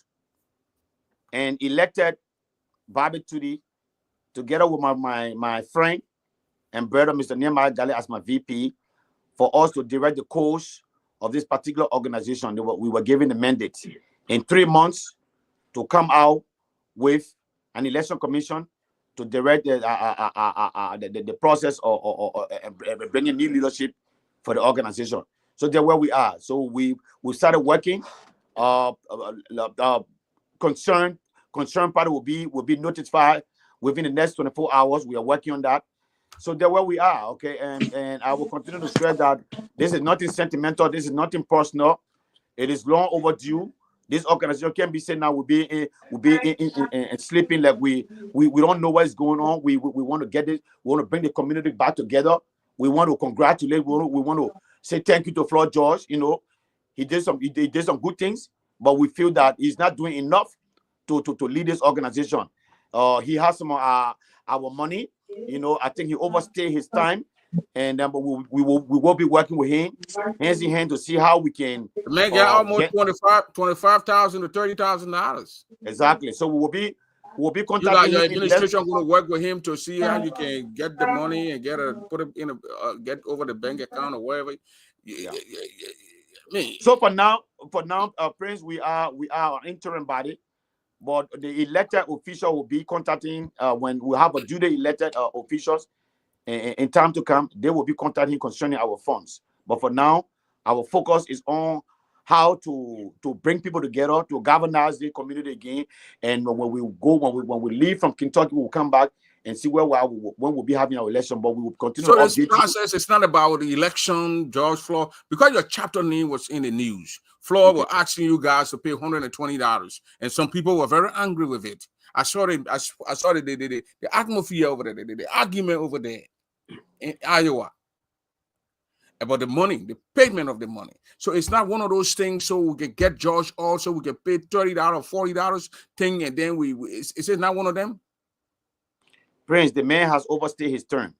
and elected Bobby Tudi together with my friend and brother, Mr. Nehemiah Gali, as my VP, for us to direct the course of this particular organization. We were given the mandate in 3 months to come out with an election commission to direct the process or bringing new leadership for the organization. So that's where we are. So we started working. Concerned party will be notified within the next 24 hours. We are working on that. So that's where we are. Okay, and I will continue to stress that this is nothing sentimental. This is nothing personal. It is long overdue. This organization can be said now will be sleeping like we don't know what's going on. We want to get it. We want to bring the community back together. We want to congratulate. We want to say thank you to Floyd George. You know, he did some good things, but we feel that he's not doing enough to lead this organization. He has some of our money. You know, I think he overstayed his time. And then, but we will be working with him hands in hand to see how we can. The man got almost $25,000 to $30,000. Exactly. So we'll be contacting your administration going to work with him to see how you can get the money and get over the bank account or wherever. So for now, Prince, we are an interim body, but the elected official will be contacting when we have a duly elected officials. In time to come, they will be contacting concerning our funds. But for now, our focus is on how to bring people together, to galvanize the community again. And when we leave from Kentucky, we'll come back and see when we'll be having our election. But we will continue. So this process is not about the election, George Floyd, because your chapter name was in the news. Floyd were asking you guys to pay $120, and some people were very angry with it. I saw the atmosphere over there, the argument over there in Iowa. about the money, the payment of the money. So it's not one of those things so we can get George also, we can pay $30, $40 thing, and then it's not one of them? Prince, the man has overstayed his term.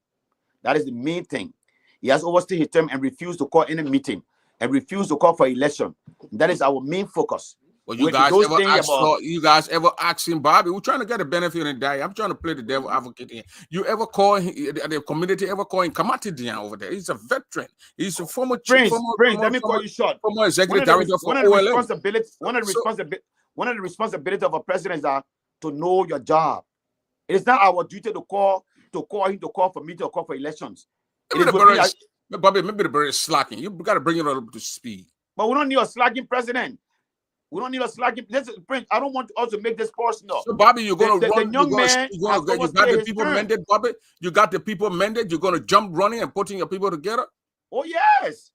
That is the main thing. He has overstayed his term and refused to call any meeting and refused to call for election. That is our main focus. Well, you guys ever asking Bobby? We're trying to get a benefit in that. I'm trying to play the devil advocate here. You ever call the community ever call him Kamati Dian over there? He's a veteran. He's a former Prince. Let me call you short. Former executive director for OLM. One of the responsibilities of a president is to know your job. It is not our duty to call him to call for meeting or call for elections. Bobby, maybe the bird is slacking. You got to bring it up to speed. But we don't need a slacking president. We don't need a slacking. Prince, I don't want to also make this personal. So, Bobby, you're going to run. The young man, you got the people mended, Bobby. You got the people mended. You're going to jump running and putting your people together. Oh yes.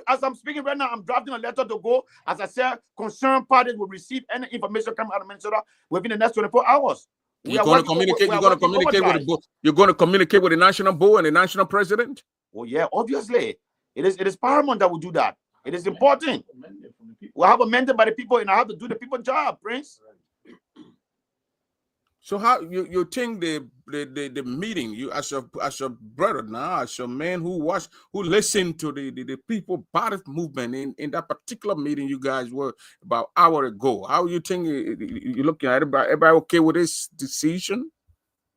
As I'm speaking right now, I'm drafting a letter to go. As I said, concerned parties will receive any information coming out of Minnesota within the next 24 hours. You're going to communicate. You're going to communicate with the. You're going to communicate with the national board and the national president. Oh yeah, obviously, it is paramount that we do that. It is important. We have amended by the people, and I have to do the people's job, Prince. So how you think the meeting, you as your brother now, as your man who listened to the people body movement in that particular meeting you guys were about an hour ago? How you think you looking at everybody okay with this decision?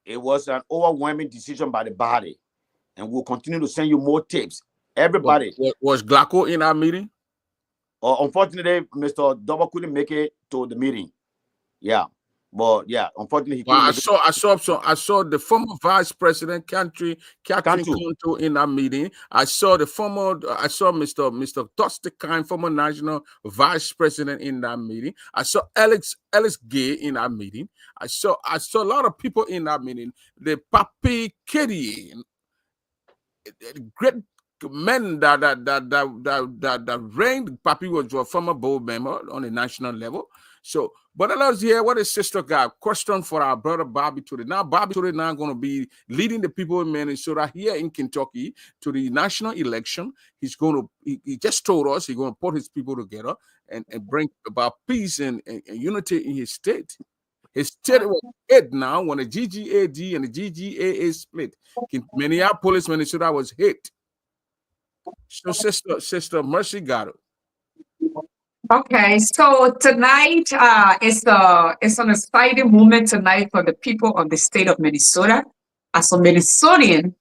It was an overwhelming decision by the body, and we'll continue to send you more tapes. Everybody. Was Glacko in our meeting? Unfortunately, Mr. Double couldn't make it to the meeting. Yeah. But yeah, unfortunately, I saw the former vice president, Catherine Cantu in that meeting. I saw Mr. Dusty Kine, former national vice president in that meeting. I saw Alex Gay in that meeting. I saw a lot of people in that meeting. The Papi Kitty, great men that reigned. Papi was a former board member on the national level. So, but let's hear what his sister got. Question for our brother Bobby Toure. Now, Bobby Toure now going to be leading the people in Minnesota here in Kentucky to the national election. He just told us he's going to put his people together and bring about peace and unity in his state. His state was hit now when the GGAD and the GGAA split. Minneapolis, Minnesota was hit. So, Sister Mercy got it. Okay, so tonight it's an exciting moment tonight for the people of the state of Minnesota. As a Minnesotan,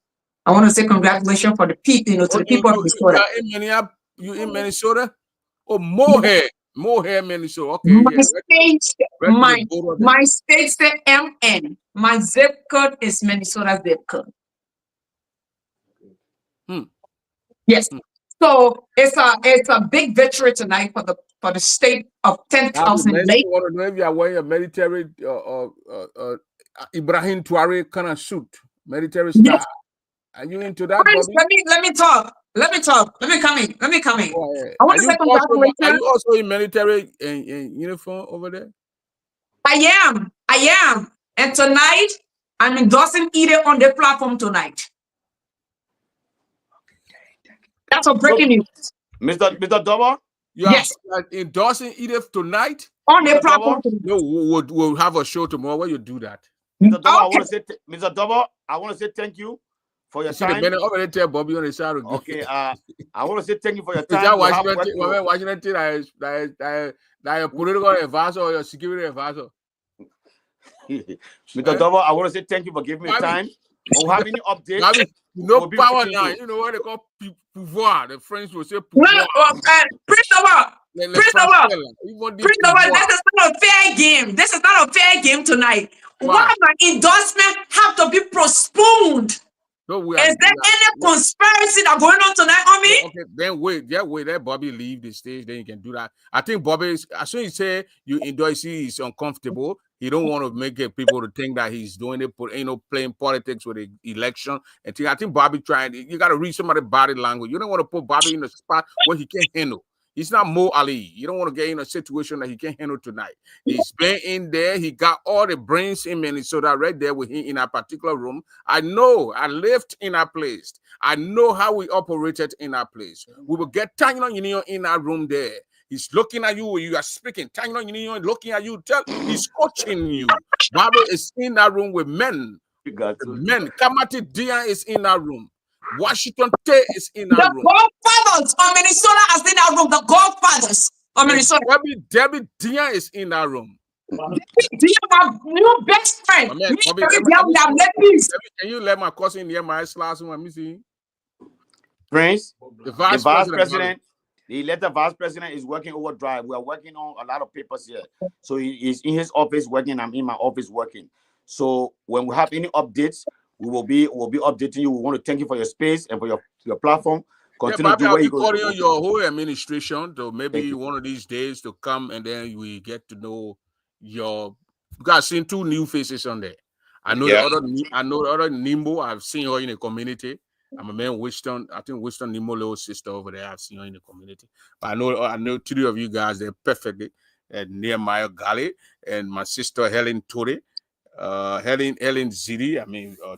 I want to say congratulations for the people, to the people of Minnesota. You in Minnesota? Oh, Mohair, Minnesota. Okay. My state say MN. My zip code is Minnesota zip code. Yes. So it's a big victory tonight for the state of 10,000. I want to know if you are wearing a military Ibrahim Traore kind of suit, military style. Yes. Are you into that? Let me talk. Let me come in. I want to say congratulations. Are you also in military in uniform over there? I am. And tonight I'm endorsing Edith on the platform tonight. That's a breaking news. Mr. Double? Yes. Are endorsing Edith tonight? On the platform. No, we'll have a show tomorrow where you do that. Mr. Double, Mr. Double, I want to say thank you for your time. Already tell Bobby on the side. Okay, I want to say thank you for your time. That your political advisor or your security advisor? Mr. Double, I want to say thank you for giving me time. We'll have any updates. No power now. You know what they call pouvoir. The French will say pouvoir. Prince Double, that is not a fair game. This is not a fair game tonight. Why my endorsement have to be postponed? Is there any conspiracy that going on tonight on me? Okay, then wait. Let Bobby leave the stage. Then you can do that. I think Bobby, as soon as he say you endorse, he's uncomfortable. He don't want to make people to think that he's doing it, playing politics with the election. And I think Bobby trying. You got to read somebody's body language. You don't want to put Bobby in a spot where he can't handle. He's not Mo Ali. You don't want to get in a situation that he can't handle tonight. He's been in there. He got all the brains in Minnesota right there with him in a particular room. I know. I lived in our place. I know how we operated in our place. We will get Tanyo Union in our room there. He's looking at you when you are speaking. Tanyo Union looking at you. He's coaching you. Bobby is in that room with men. Men. Kamati Dian is in that room. Washington Tate is in our room. The godfathers of Minnesota is in our room. The godfathers of Minnesota. Debbie Dian is in that room. Debbie, my new best friend. Can you let my cousin hear my last one? Let me see. Prince, the vice president, the elected vice president is working overdrive. We are working on a lot of papers here. So he's in his office working. I'm in my office working. So when we have any updates, we'll be updating you. We want to thank you for your space and for your platform. Continue to do what you go. Calling on your whole administration to maybe one of these days to come and then we get to know your. You guys seen 2 new faces on there. I know the other Nimbo. I've seen her in the community. I'm a man Winston. I think Winston Nimbo little sister over there. I've seen her in the community. But I know 3 of you guys. They're perfectly Nehemiah Gali and my sister Helen Tore. Helen Zidi,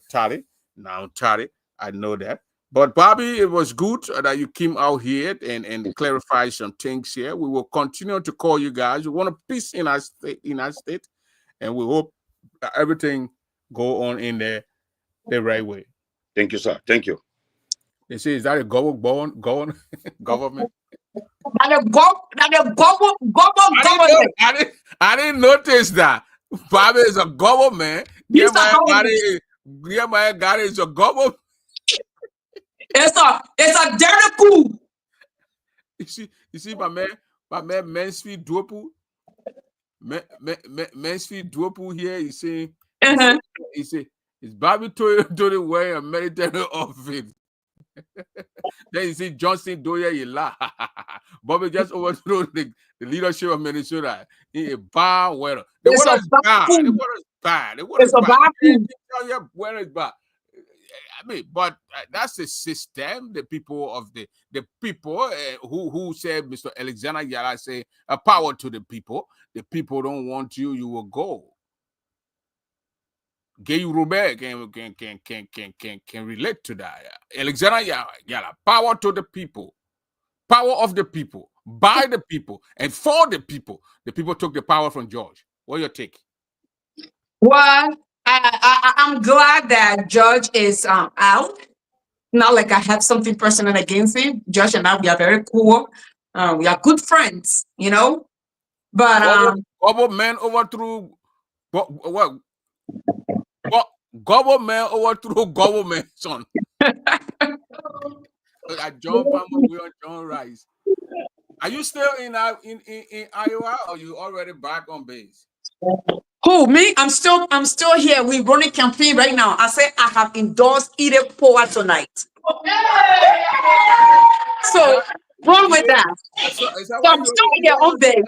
Tali, now Tali, I know that. But Bobby, it was good that you came out here and clarify some things here. We will continue to call you guys. We want a peace in our state, and we hope that everything go on in the right way. Thank you, sir. Thank you. They say, is that a government? I didn't notice that. Bobby is a government. My God is a government. It's a dirty pool. You see, my man Mansfield Dwopu. Mansfield Dwopu here. He say, is Bobby Tony wearing a military outfit? Then you see Johnson Doya, you laugh. Bobby just overthrew the leadership of Minnesota in a bar weather. The weather is bad. The weather is bad. Weather is bad. But that's the system. The people of the people who said Mr. Alexander Yala say a power to the people. The people don't want you. You will go. Gay Robert can relate to that. Alexander Yala, power to the people, power of the people, by the people, and for the people. The people took the power from George. What's your take? Well, I'm glad that George is out. Not like I have something personal against him. George and I, we are very cool. We are good friends, you know. But government overthrew what? Government overthrew government, son. John Palmer, we on John Rice. Are you still in Iowa, or you already back on base? Who, me? I'm still here. We're running campaign right now. I say I have endorsed Edith Power tonight. So run with that. So I'm still here on base.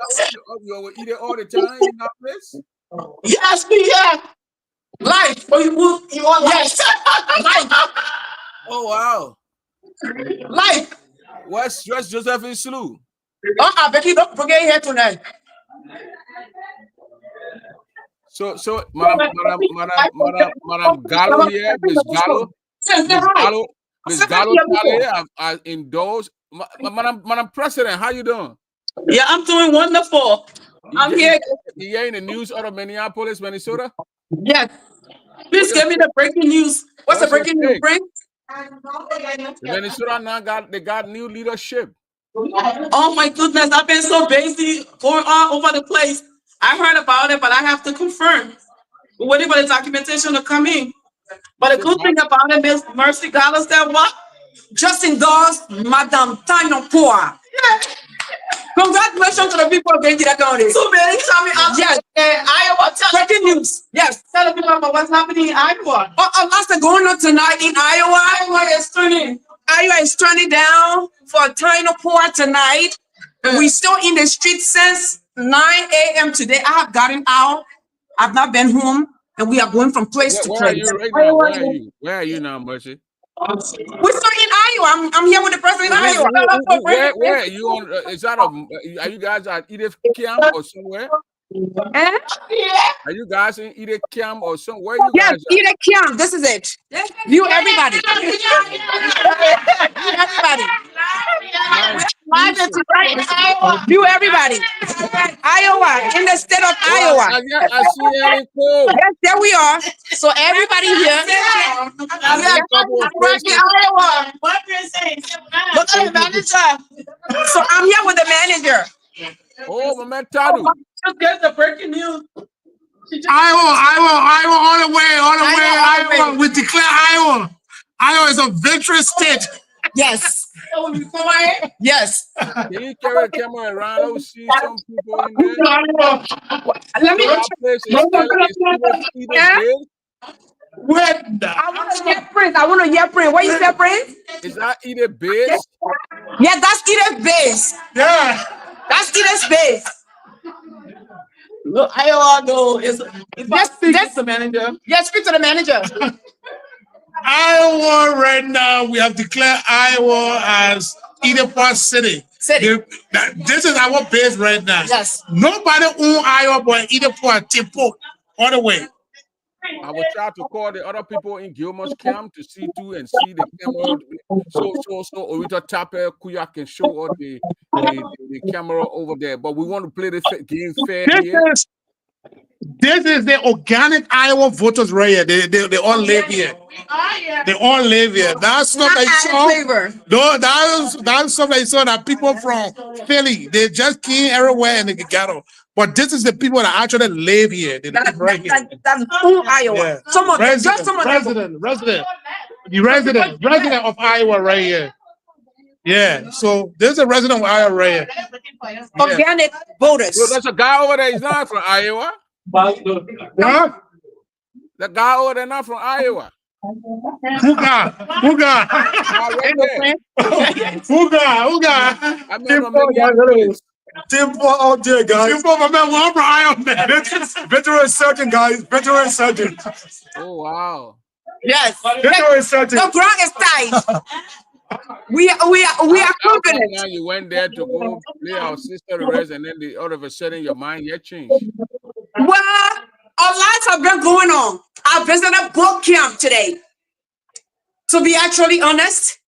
You will eat it all the time in that place? Yes, yeah. Life. Oh, you want life? Life. Oh wow. Life. What's Josephine Slew? Becky, don't forget here tonight. So Madam Gallo here, Miss Gallo I endorse. Madam President, how you doing? Yeah, I'm doing wonderful. I'm here. You in the news out of Minneapolis, Minnesota? Yes. Please give me the breaking news. What's the breaking news, Frank? Minnesota now got new leadership. Oh my goodness, I've been so busy going all over the place. I heard about it, but I have to confirm. We're waiting for the documentation to come in. But the good thing about it, Miss Mercy Gallo said what? Just endorsed Madame Tanyo Poa. Congratulations to the people of Benji County. So many coming yes. Iowa. Breaking news. Yes. Tell the people about what's happening in Iowa. What's going on tonight in Iowa? Iowa is turning down for Tanyo Poa tonight. We still in the street since 9 a.m. today. I have gotten out. I've not been home, and we are going from place to place. Where are you right now? Where are you now, Mercy? We're still in Iowa. I'm here with the president of Iowa. Where you on? Is that are you guys at Edith Camp or somewhere? Are you guys in Edith Camp or somewhere? You Yes, guys Edith Camp. This is it. View everybody. View everybody. View everybody. Iowa, in the state of Iowa. I see Ellen Cole. Yes, there we are. So everybody here. Iowa. Look at the manager. So I'm here with the manager. Oh, my man Tadu. Just get the breaking news. Iowa, all the way, Iowa. We declare Iowa. Iowa is a victory state. Yes. Yes. Can you carry the camera around? I see some people in there. Let me. I want to hear Prince. What you say, Prince? Is that Edith base? Yeah, that's Edith base. Yeah. That's Edith's base. Look, Iowa though is that's the manager. Yes, speak to the manager. Iowa right now, we have declared Iowa as Edith Park City. This is our base right now. Yes. Nobody own Iowa but Edith Park, Tipo, all the way. I will try to call the other people in Gilmore's camp to see too and see the camera. So Orita Tapper, Kuya can show all the camera over there. But we want to play the game fair here. This is the organic Iowa voters right here. They all live here. They all live here. That's stuff that you saw. No, that's stuff that you saw that people from Philly, they just came everywhere and they got out. But this is the people that actually live here. They live right here. That's Iowa. Yeah. Resident of Iowa right here. Yeah. So there's a resident of Iowa right here. Organic voters. So there's a guy over there. He's not from Iowa. What? The guy over there not from Iowa. Who got? I mean, Timbo out there, guys. Timbo, my man, one from Iowa, man. Veteran surgeon, guys. Veteran surgeon. Oh, wow. Yes. Veteran surgeon. The ground is tight. We are confident. Now you went there to go play our sister the rest, and then all of a sudden your mind yet changed. Well, a lot have been going on. I visited boot camp today. To be actually honest,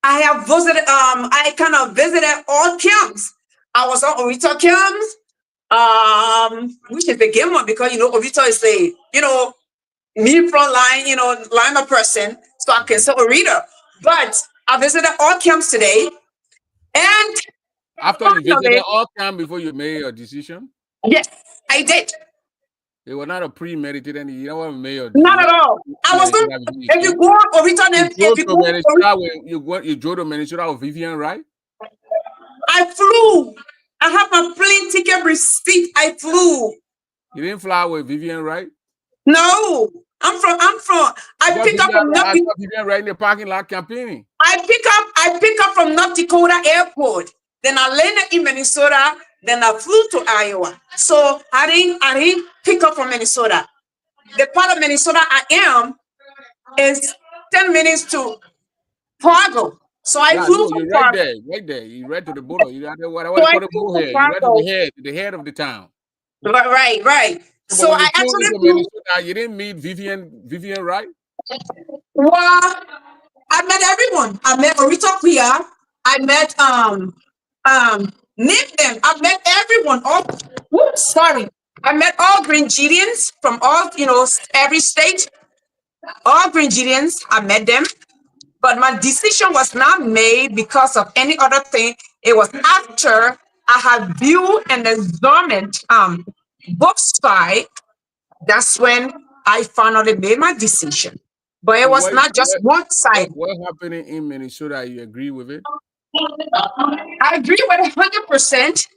I have visited. I kind of visited all camps. I was on Orita camps, which is the game one because Orita is a me front line, line of person, so I can say Orita. But I visited all camps today, and after you visited all camps before you made your decision. Yes, I did. It was not a premeditated. You know what I made your decision. Not at all. I was not. If you go on Orita, you drove to Minnesota with Vivian, right? I flew. I have my plane ticket receipt. I flew. You didn't fly with Vivian, right? No. I'm from. I pick up from North. Vivian right in the parking lot campaigning. I pick up from North Dakota Airport. Then I landed in Minnesota. Then I flew to Iowa. So I didn't pick up from Minnesota. The part of Minnesota I am is 10 minutes to Fargo. So I flew from right there. You right to the border. You got what I want to call the bullhead. You right to the head of the town. Right. So I actually flew. You didn't meet Vivian, right? Well, I met everyone. I met Orita Kuya. I met name them. I met everyone. I met all Grenadians from all every state. All Grenadians. I met them. But my decision was not made because of any other thing. It was after I had viewed and examined both sides. That's when I finally made my decision. But it was not just one side. What happened in Minnesota? You agree with it? I agree with 100%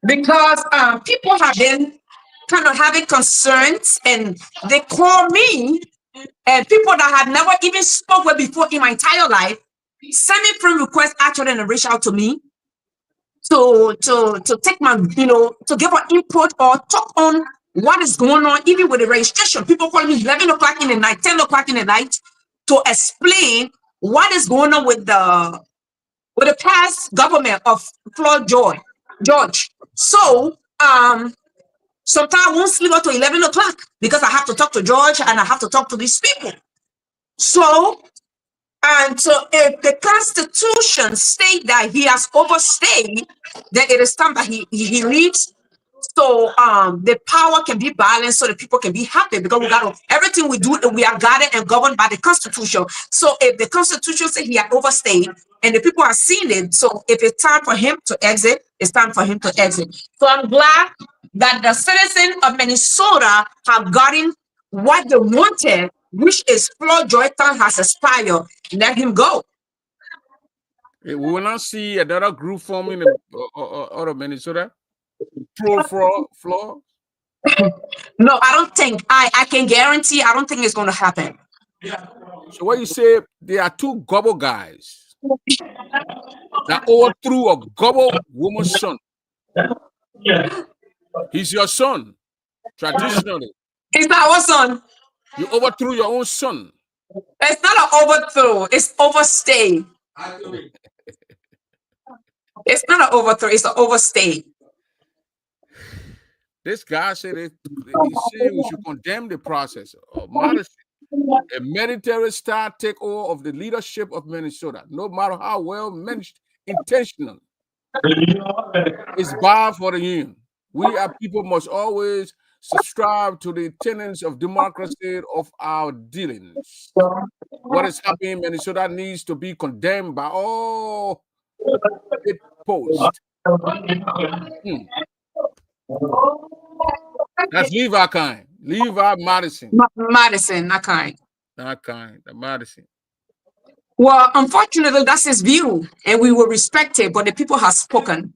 because people have been kind of having concerns, and they call me. And people that had never even spoke with before in my entire life send me friend requests actually and reach out to me to take my, to give an input or talk on what is going on, even with the registration. People call me 11 o'clock in the night, 10 o'clock in the night to explain what is going on with the past government of Floyd George. So sometimes I won't sleep up to 11 o'clock because I have to talk to George and I have to talk to these people. So if the Constitution state that he has overstayed, then it is time that he leaves. So the power can be balanced so the people can be happy, because we got everything we do, we are guided and governed by the Constitution. So if the Constitution says he had overstayed and the people are seeing it, so if it's time for him to exit, it's time for him to exit. So I'm glad that the citizens of Minnesota have gotten what they wanted, which is Floyd George has expired. Let him go. We will not see another group forming out of Minnesota. Floor. No, I don't think. I can guarantee. I don't think it's going to happen. So what you say? There are two gobble guys that overthrew a gobble woman's son. He's your son, traditionally. He's not our son. You overthrew your own son. It's not an overthrow. It's overstay. It's not an overthrow. It's an overstay. This guy said he said we should condemn the process of modesty, a military style takeover of the leadership of Minnesota, no matter how well managed, intentional. It's bad for the union. We as people must always subscribe to the tenets of democracy of our dealings. What is happening in Minnesota needs to be condemned by all it posts. That's Levi kind. Levi Madison. Madison, not kind. Not kind. The Madison. Well, unfortunately, that's his view, and we will respect it. But the people have spoken,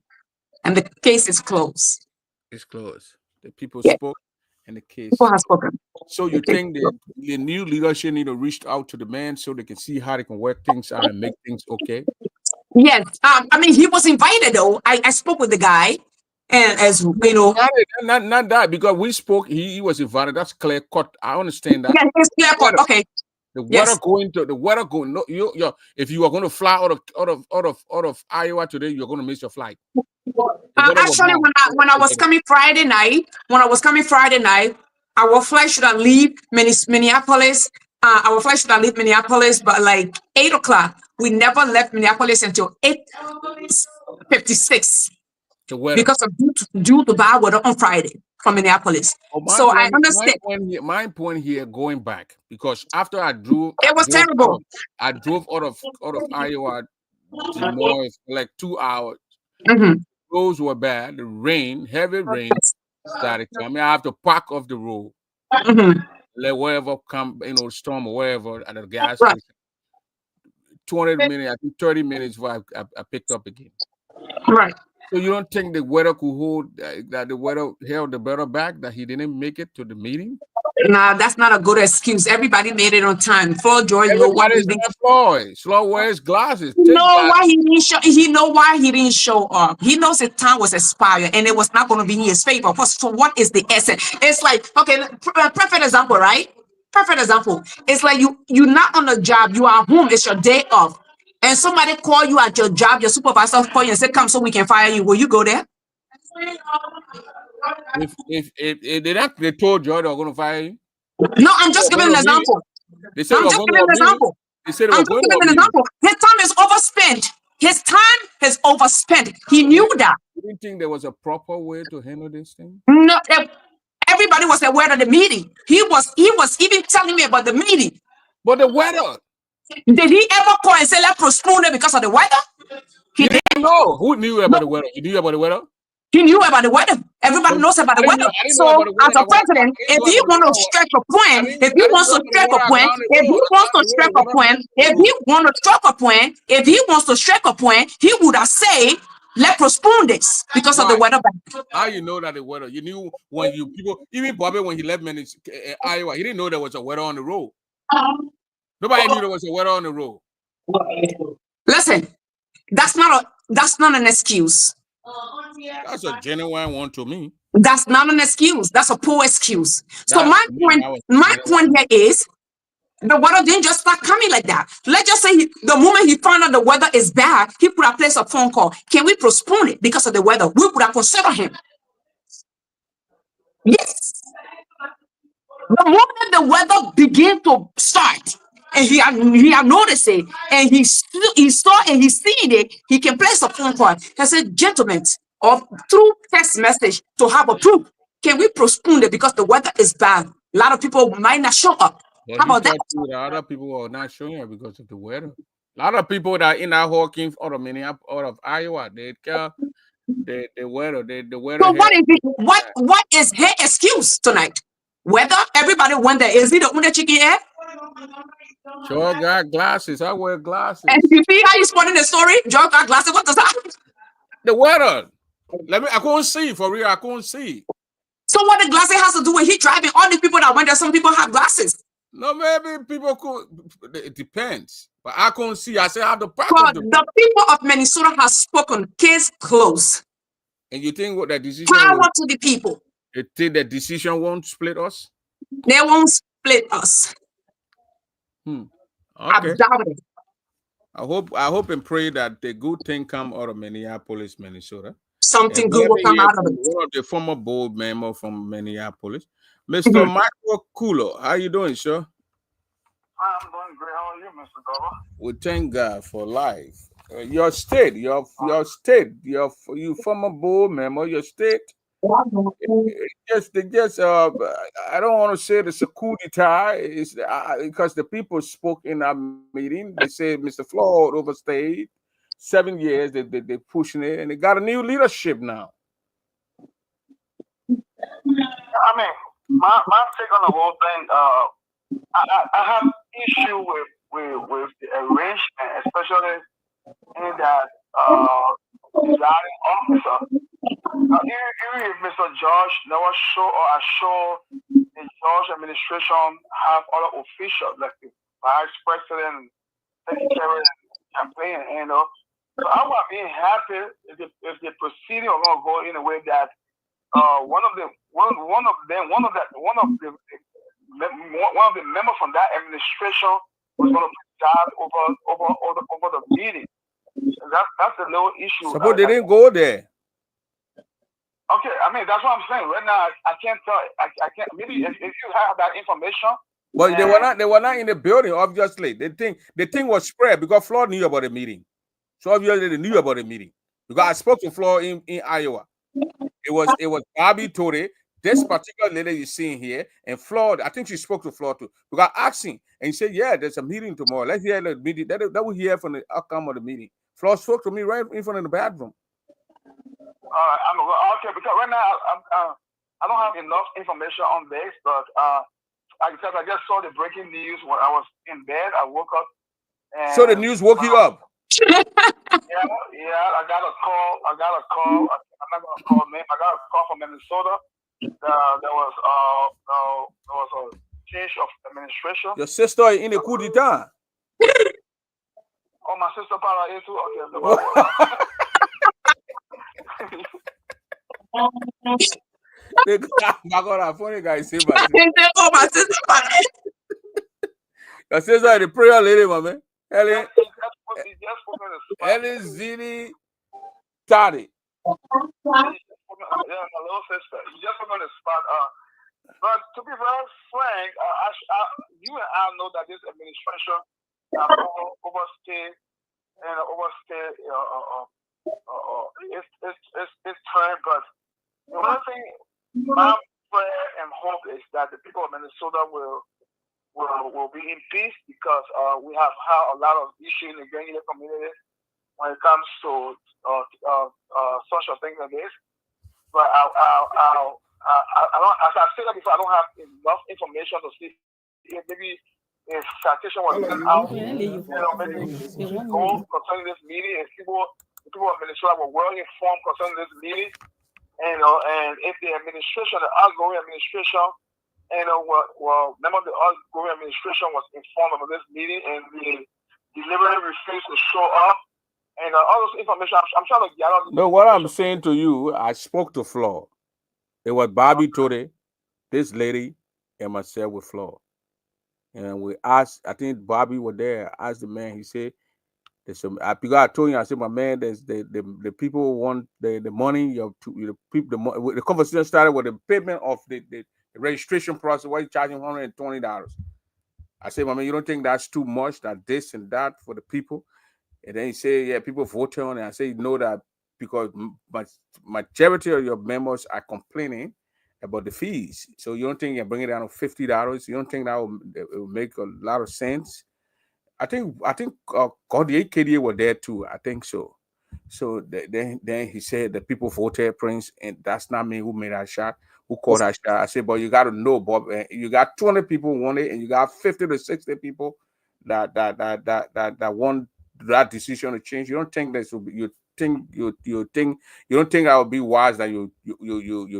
and the case is closed. It's closed. The people spoke, and the case. People have spoken. So you think the new leadership need to reach out to the man so they can see how they can work things out and make things okay? Yes. I mean, he was invited though. I spoke with the guy. And as you know, not that, because we spoke, he was invited. That's clear cut. I understand that. Yeah, it's clear cut. Okay. The weather going. No, you if you are going to fly out of Iowa today, you're going to miss your flight. Actually, when I was coming Friday night, our flight should have leave Minneapolis. Our flight should have leave Minneapolis, but like 8 o'clock. We never left Minneapolis until 8:56. Because of due to bad weather on Friday from Minneapolis. So I understand. My point here, going back, because after I drove, it was terrible. I drove out of Iowa to Des Moines for like 2 hours. Roads were bad. The rain, heavy rain, started coming. I have to park off the road. Let wherever come, storm or wherever at the gas station. 20 minutes, I think 30 minutes before I picked up again. Right. So you don't think the weather could hold that the weather held the weather back, that he didn't make it to the meeting? Nah, that's not a good excuse. Everybody made it on time. Floyd George Everybody's not Floyd. Floyd wears glasses. He know why he didn't show up. He knows his time was expired and it was not going to be in his favor. So what is the essence? It's like, okay, perfect example, right? Perfect example. It's like you're not on the job. You are home. It's your day off. And somebody call you at your job, your supervisor call you and say, come so we can fire you. Will you go there? If they told you they were going to fire you? No, I'm just giving an example. They said I'm just giving an example. They said I'm just giving an example. His time is overspent. His time is overspent. He knew that. You didn't think there was a proper way to handle this thing? No, everybody was aware of the meeting. He was even telling me about the meeting. But the weather. Did he ever call and say, let's postpone it because of the weather? He didn't know. Who knew about the weather? You knew about the weather? He knew about the weather. Everybody knows about the weather. So, as a president, if he wants to stretch a point, if he wants to stretch a point, he would have said, let's postpone this because of the weather. How you know that the weather? You knew when even Bobby, when he left Iowa, he didn't know there was a weather on the road. Nobody knew there was a weather on the road. Listen, that's not an excuse. That's a genuine one to me. That's not an excuse. That's a poor excuse. So my point here is, The weather didn't just start coming like that. Let's just say the moment he found out the weather is bad, he could have placed a phone call. Can we postpone it because of the weather? We could have considered him. Yes. The moment the weather began to start, and he had noticed it, and he saw and he's seeing it, he can place a phone call. He said, gentlemen, or through text message to have a proof. Can we postpone it because the weather is bad? A lot of people might not show up. But How about that? The other people are not showing up because of the weather. A lot of people that are in that Hawkins out of Minneapolis, out of Iowa, they care the weather. The weather. So what is her excuse tonight? Weather? Everybody wonder, is he the only chicken here? Sure got glasses. I wear glasses. And you see how you spotting the story? Joe got glasses. What does that mean? The weather. I couldn't see for real. I couldn't see. So what the glasses has to do with he driving? All these people that went there, some people have glasses. No, maybe people could. It depends. But I couldn't see. I said I have the But practice. the people of Minnesota have spoken. Case closed. And you think what the decision? Power to the people. You think the decision won't split us? They won't split us. Okay. I doubt it. I hope and pray that the good thing come out of Minneapolis, Minnesota. Something good will come out of it. One of the former board member from Minneapolis, Mr. Michael Kulo. How you doing, sir? I'm doing great. How are you, Mr. Garba? We thank God for life. Your state, you former board member, your state. I don't want to say it's a coup d'etat. It's because the people spoke in our meeting. They said Mr. Floyd overstayed 7 years. They pushing it, and they got a new leadership now. I mean, my take on the whole thing. I have issue with the arrangement, especially in that presiding officer. Even if Mr. George never show or assure the George administration have other officials like the vice president, secretary, campaign, So I would be happy if the proceeding are gonna go in a way that one of the members from that administration was gonna preside over the meeting. That's a little issue. Suppose they didn't go there. Okay, I mean that's what I'm saying. Right now, I can't tell. I can't. Maybe if you have that information. But they were not in the building. Obviously, the thing was spread because Floyd knew about the meeting. So obviously they knew about the meeting because I spoke to Floyd in Iowa. It was Bobby Torre, this particular lady you're seeing here, and Floyd. I think she spoke to Floyd too because I asked him and he said, "Yeah, there's a meeting tomorrow. Let's hear the meeting. That we hear from the outcome of the meeting." Floyd spoke to me right in front of the bathroom. Okay, because right now I don't have enough information on this, but I just saw the breaking news when I was in bed. I woke up. And, so the news woke you up. Yeah, I got a call. I'm not gonna call name. I got a call from Minnesota. There was a change of administration. Your sister is in the coup d'etat. Oh, my sister part of too. Okay. My God, funny guy say my sister. Your sister is the prayer lady, my man. Helen Zini Tadi. Yeah, my little sister. You just put me on the spot. But to be very frank, you and I know that this administration overstay it's time. But the one thing, my prayer and hope is that the people of Minnesota will be in peace because we have had a lot of issues in the Grenadier community when it comes to social things like this. But I don't, as I said before, I don't have enough information to see if maybe if citation was sent out, maybe go concerning this meeting, and the people of Minnesota were well informed concerning this meeting, and if the administration, the outgoing administration, member of the outgoing administration was informed of this meeting and they deliberately refused to show up. And all this information, I'm trying to gather. No, what I'm saying to you, I spoke to Floyd. It was Bobby Torre, this lady, and myself with Floyd. And we asked, I think Bobby was there. I asked the man, he said, there's some, because I told you, I said, my man, there's the people want the money, the people, the conversation started with the payment of the registration process, why you charging $120. I said, my man, you don't think that's too much, that this and that for the people? And then he said, yeah, people vote on it. I say, you know that because majority of your members are complaining about the fees. So you don't think you're bringing it down to $50? You don't think that will make a lot of sense? I think Cordier KDA were there too. I think so. So then he said the people voted Prince, and that's not me who made that shot, who called that shot. I said, but you got to know, Bob, you got 200 people who want it, and you got 50 to 60 people that want that decision to change. You don't think this will be, you don't think I would be wise that you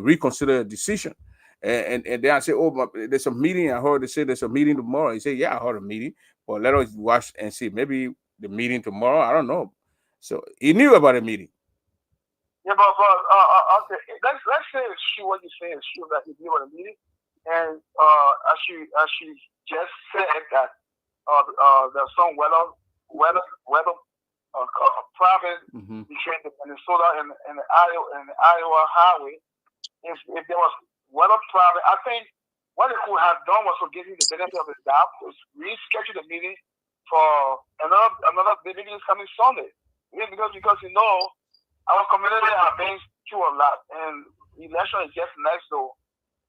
reconsider the decision. And then I say, oh, there's a meeting. I heard they say there's a meeting tomorrow. He said, yeah, I heard a meeting, but let us watch and see. Maybe the meeting tomorrow. I don't know. So he knew about the meeting. Yeah, but okay. Let's say it's true what you're saying is true that he knew about the meeting, and as she just said that there's some weather problem between the Minnesota and the Iowa highway. If there was weather problem, I think what they could have done was to give you the benefit of the doubt, was reschedule the meeting for another meeting is coming Sunday. Yeah, because you know our community have been through a lot, and the election is just next door.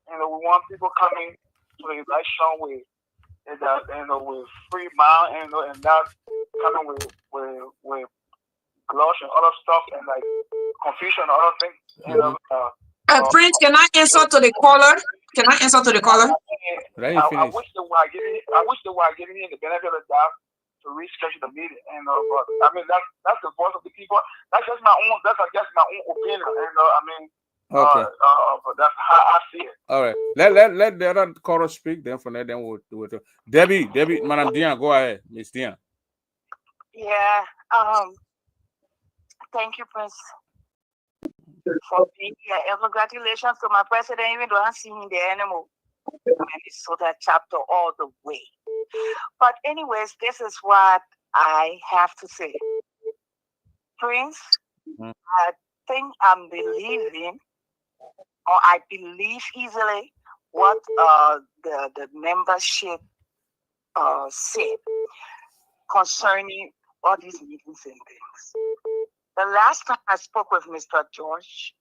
You know, we want people coming to the election with with free mind, and not coming with gloss and other stuff and like confusion and other things. You know, Prince, can I answer to the caller? Can I answer to the caller? I wish they were giving you the benefit of the doubt to reschedule the meeting, and but I mean that's the voice of the people. That's just my own. That's just my own opinion. I mean, okay. But that's how I see it. All right. Let the other caller speak. Then from there, then we'll do it. Debbie, Madam Dian, go ahead, Miss Dian. Yeah. Thank you, Prince, for being here. And congratulations to my president, even though I'm seeing the animal. Minnesota chapter all the way. But anyways, this is what I have to say. Prince, I think I'm believing, or I believe easily what the membership said concerning all these meetings and things. The last time I spoke with Mr. George,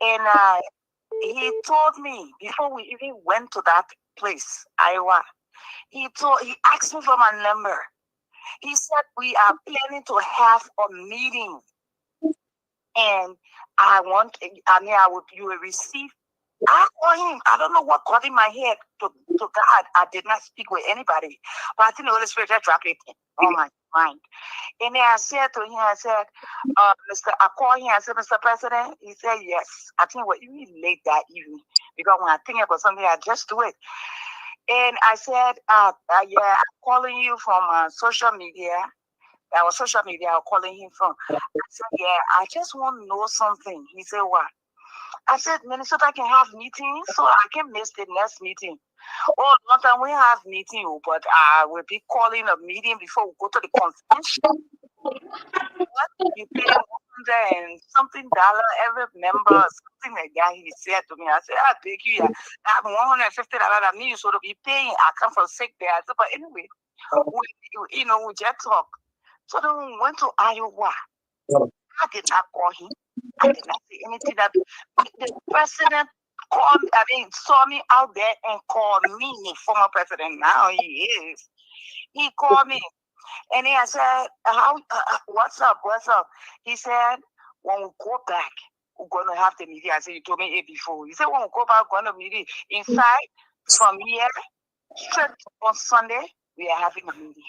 and he told me before we even went to that place, Iowa, he asked me for my number. He said we are planning to have a meeting, and you will receive. I call him. I don't know what got in my head to God. I did not speak with anybody, but I think the Holy Spirit just dropped it on my mind. And then I said to him, I called him, I said, Mr. President, he said, yes. I think it was even late that evening, because when I think about something, I just do it. And I said, yeah, I'm calling you from social media. Our social media, I'm calling him from. I said, yeah, I just want to know something. He said, what? I said, Minnesota can have meetings, so I can miss the next meeting. Oh, one time we have meeting, but I will be calling a meeting before we go to the convention. You pay $100 and something every member, something like that. He said to me, I said, I beg you, I have $150 that me, so to be paying. I come from sick there. I said, but anyway, we just talk. So then we went to Iowa. I did not call him. I did not say anything. That the president saw me out there and called me, the former president. Now he is. He called me, and then I said, "What's up? What's up?" He said, "When we go back, we're going to have the meeting." I said, "You told me it before." He said, "When we go back, we're going to meet inside from here straight on Sunday. We are having a meeting."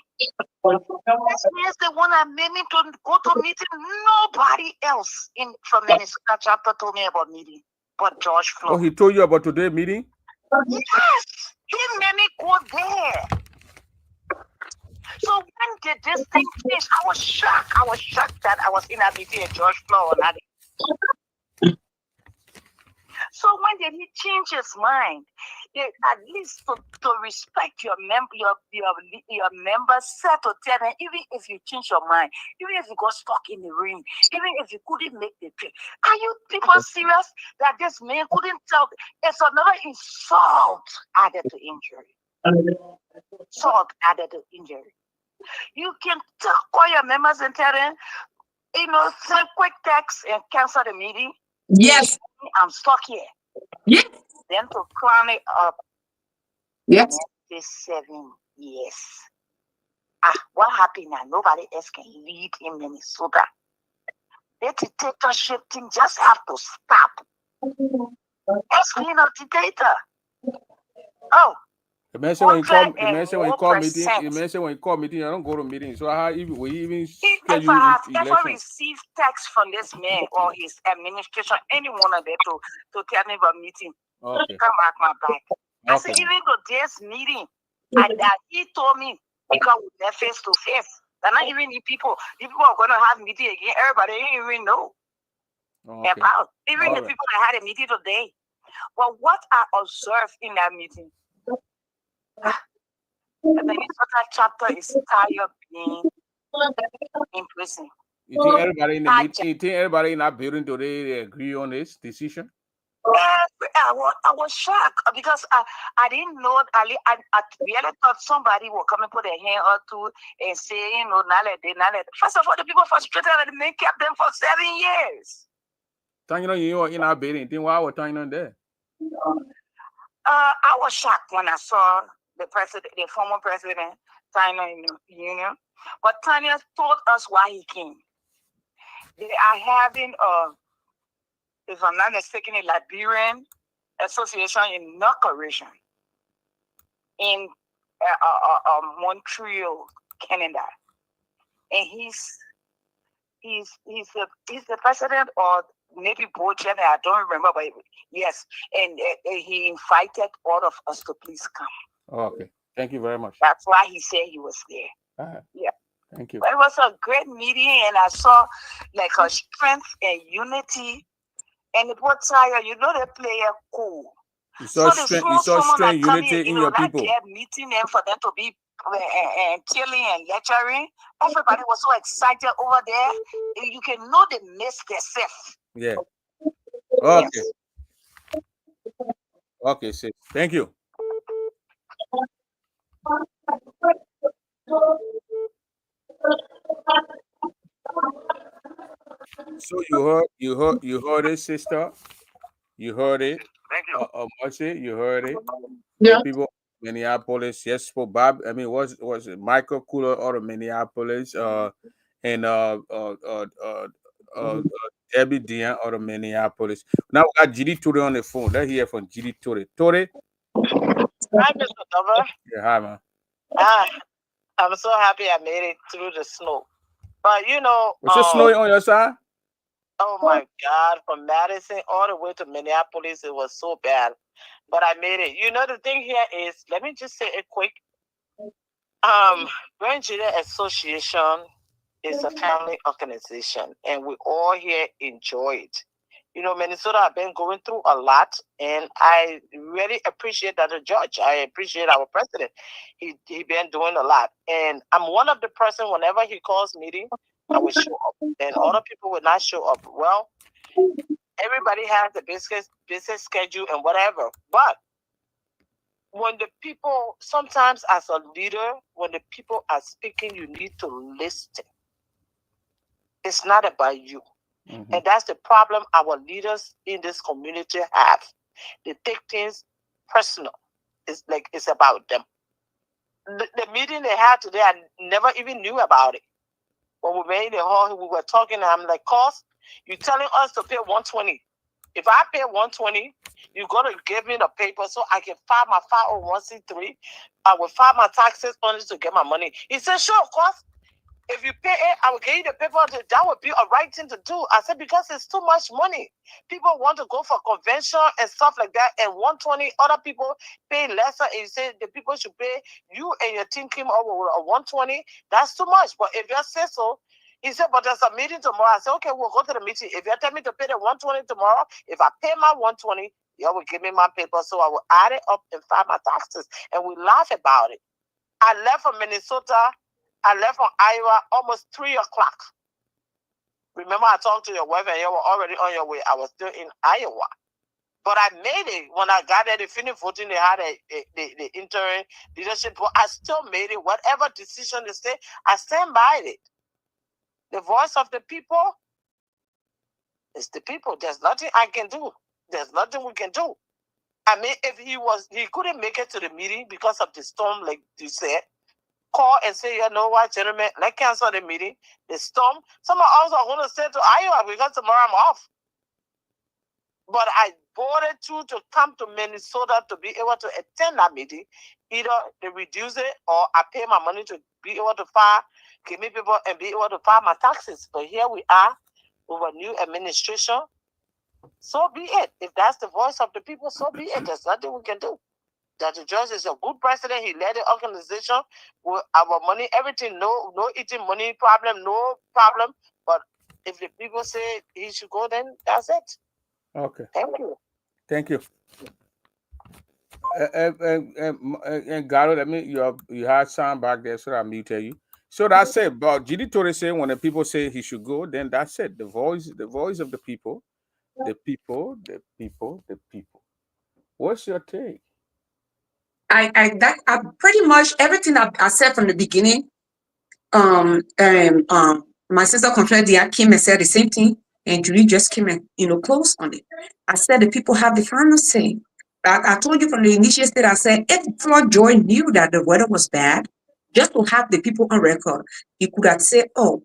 This means the one that made me to go to meeting. Nobody else from Minnesota chapter told me about meeting, but George Floyd. Oh, he told you about today's meeting? Yes, he made me go there. So when did this thing finish? I was shocked. I was shocked that I was in a meeting at George Floyd. So when did he change his mind? at least to respect your members, set to tell them, even if you change your mind, even if you got stuck in the rain, even if you couldn't make the trip. Are you people serious that this man couldn't tell? It's another insult added to injury. Insult added to injury. You can call your members and tell them, send quick text and cancel the meeting. Yes. I'm stuck here. Yes. Then to crown it up. Yes. 7 years. What happened now? Nobody else can lead in Minnesota. The dictatorship thing just have to stop. It's being a dictator. Oh. The man said when you call meeting, I don't go to meetings. So how even we even if I have ever received text from this man or his administration, any one of them to tell me about meeting, come back my back. I said, even today's meeting, and that he told me because we're face to face. They're not even the people are gonna have meeting again. Everybody ain't even know about. Even the people that had a meeting today. But what I observed in that meeting, the Minnesota chapter is tired of being in prison. You think everybody in the meeting, you think everybody in that building today agree on this decision? I was shocked because I didn't know. I really thought somebody would come and put a hand or two and say, not let it. First of all, the people frustrated that the men kept them for 7 years. You were in our building. Then why were Tanya there? I was shocked when I saw the former president, Tanya in the union. But Tanya told us why he came. They are having if I'm not mistaken, a Liberian association in North in Montreal, Canada, and he's the president or maybe board chairman. I don't remember, but yes, and he invited all of us to please come. Okay, thank you very much. That's why he said he was there. Yeah. Thank you. But it was a great meeting, and I saw like a strength and unity. And the both sides, they play cool. You saw strength, unity in your people. Meeting them for them to be killing and lecturing. Everybody was so excited over there. You can know they missed themselves. Yeah. Okay. Yes. Okay, sis. Thank you. So you heard it, sister. You heard it. Thank you. Mercy, you heard it. Yeah. The people Minneapolis, yes, for Bob. I mean, was it Michael Cooler out of Minneapolis? And Debbie Dion out of Minneapolis. Now we got GD Tore on the phone. Let's hear from GD Tore. Tore. Hi, Mr. Dover. Yeah, hi, man. I'm so happy I made it through the snow. But was it snowy on your side? Oh my God, from Madison all the way to Minneapolis, it was so bad. But I made it. The thing here is, let me just say it quick. Grand Jury Association is a family organization, and we all here enjoy it. Minnesota have been going through a lot, and I really appreciate that the judge. I appreciate our president. He been doing a lot, and I'm one of the person. Whenever he calls meeting, I will show up, and other people will not show up. Well, everybody has the business schedule and whatever, but when the people, sometimes as a leader, when the people are speaking, you need to listen. It's not about you. Mm-hmm. And that's the problem our leaders in this community have. They take things personal. It's like it's about them. The meeting they had today, I never even knew about it. When we were in the hall, we were talking, and I'm like, "Cause you're telling us to pay $120. If I pay $120, you're gonna give me the paper so I can file my 501c3. I will file my taxes on it to get my money." He said, "Sure, of course. If you pay it, I will give you the paper. That would be a right thing to do." I said, because it's too much money. People want to go for convention and stuff like that, and 120 other people pay lesser. And you say the people should pay, you and your team came over with a 120. That's too much. But if you say so, he said, but there's a meeting tomorrow. I said, okay, we'll go to the meeting. If you tell me to pay the 120 tomorrow, if I pay my 120, Y'all would give me my paper, so I would add it up and file my taxes. And we laugh about it. I left from Minnesota. I left from Iowa almost 3 o'clock. Remember, I talked to your wife and you were already on your way. I was still in Iowa. But I made it. When I got there, they finished voting. They had the interim leadership. But I still made it. Whatever decision they say, I stand by it. The voice of the people is the people. There's nothing I can do. There's nothing we can do. I mean, if he couldn't make it to the meeting because of the storm, like you said, call and say, you know what, gentlemen, let's cancel the meeting. The storm. Some of us are going to stay to Iowa because tomorrow I'm off. But I boarded to come to Minnesota to be able to attend that meeting. Either they reduce it or I pay my money to be able to file, give me people and be able to file my taxes. But here we are with a new administration. So be it. If that's the voice of the people, so be it. There's nothing we can do. Dr. George is a good president. He led the organization with our money, everything, no eating money problem, no problem. But if the people say he should go, then that's it. Okay. Thank you. Thank you. And Garo, I mean, you had sound back there, so I muted you. So that's it. But GD Torre said when the people say he should go, then that's it. The voice of the people, the people. What's your take? I pretty much everything I said from the beginning. My sister Confederia came and said the same thing, and Julie just came and closed on it. I said the people have the final say. I told you from the initial state, I said if Floyd Joy knew that the weather was bad, just to have the people on record, he could have said, "Oh,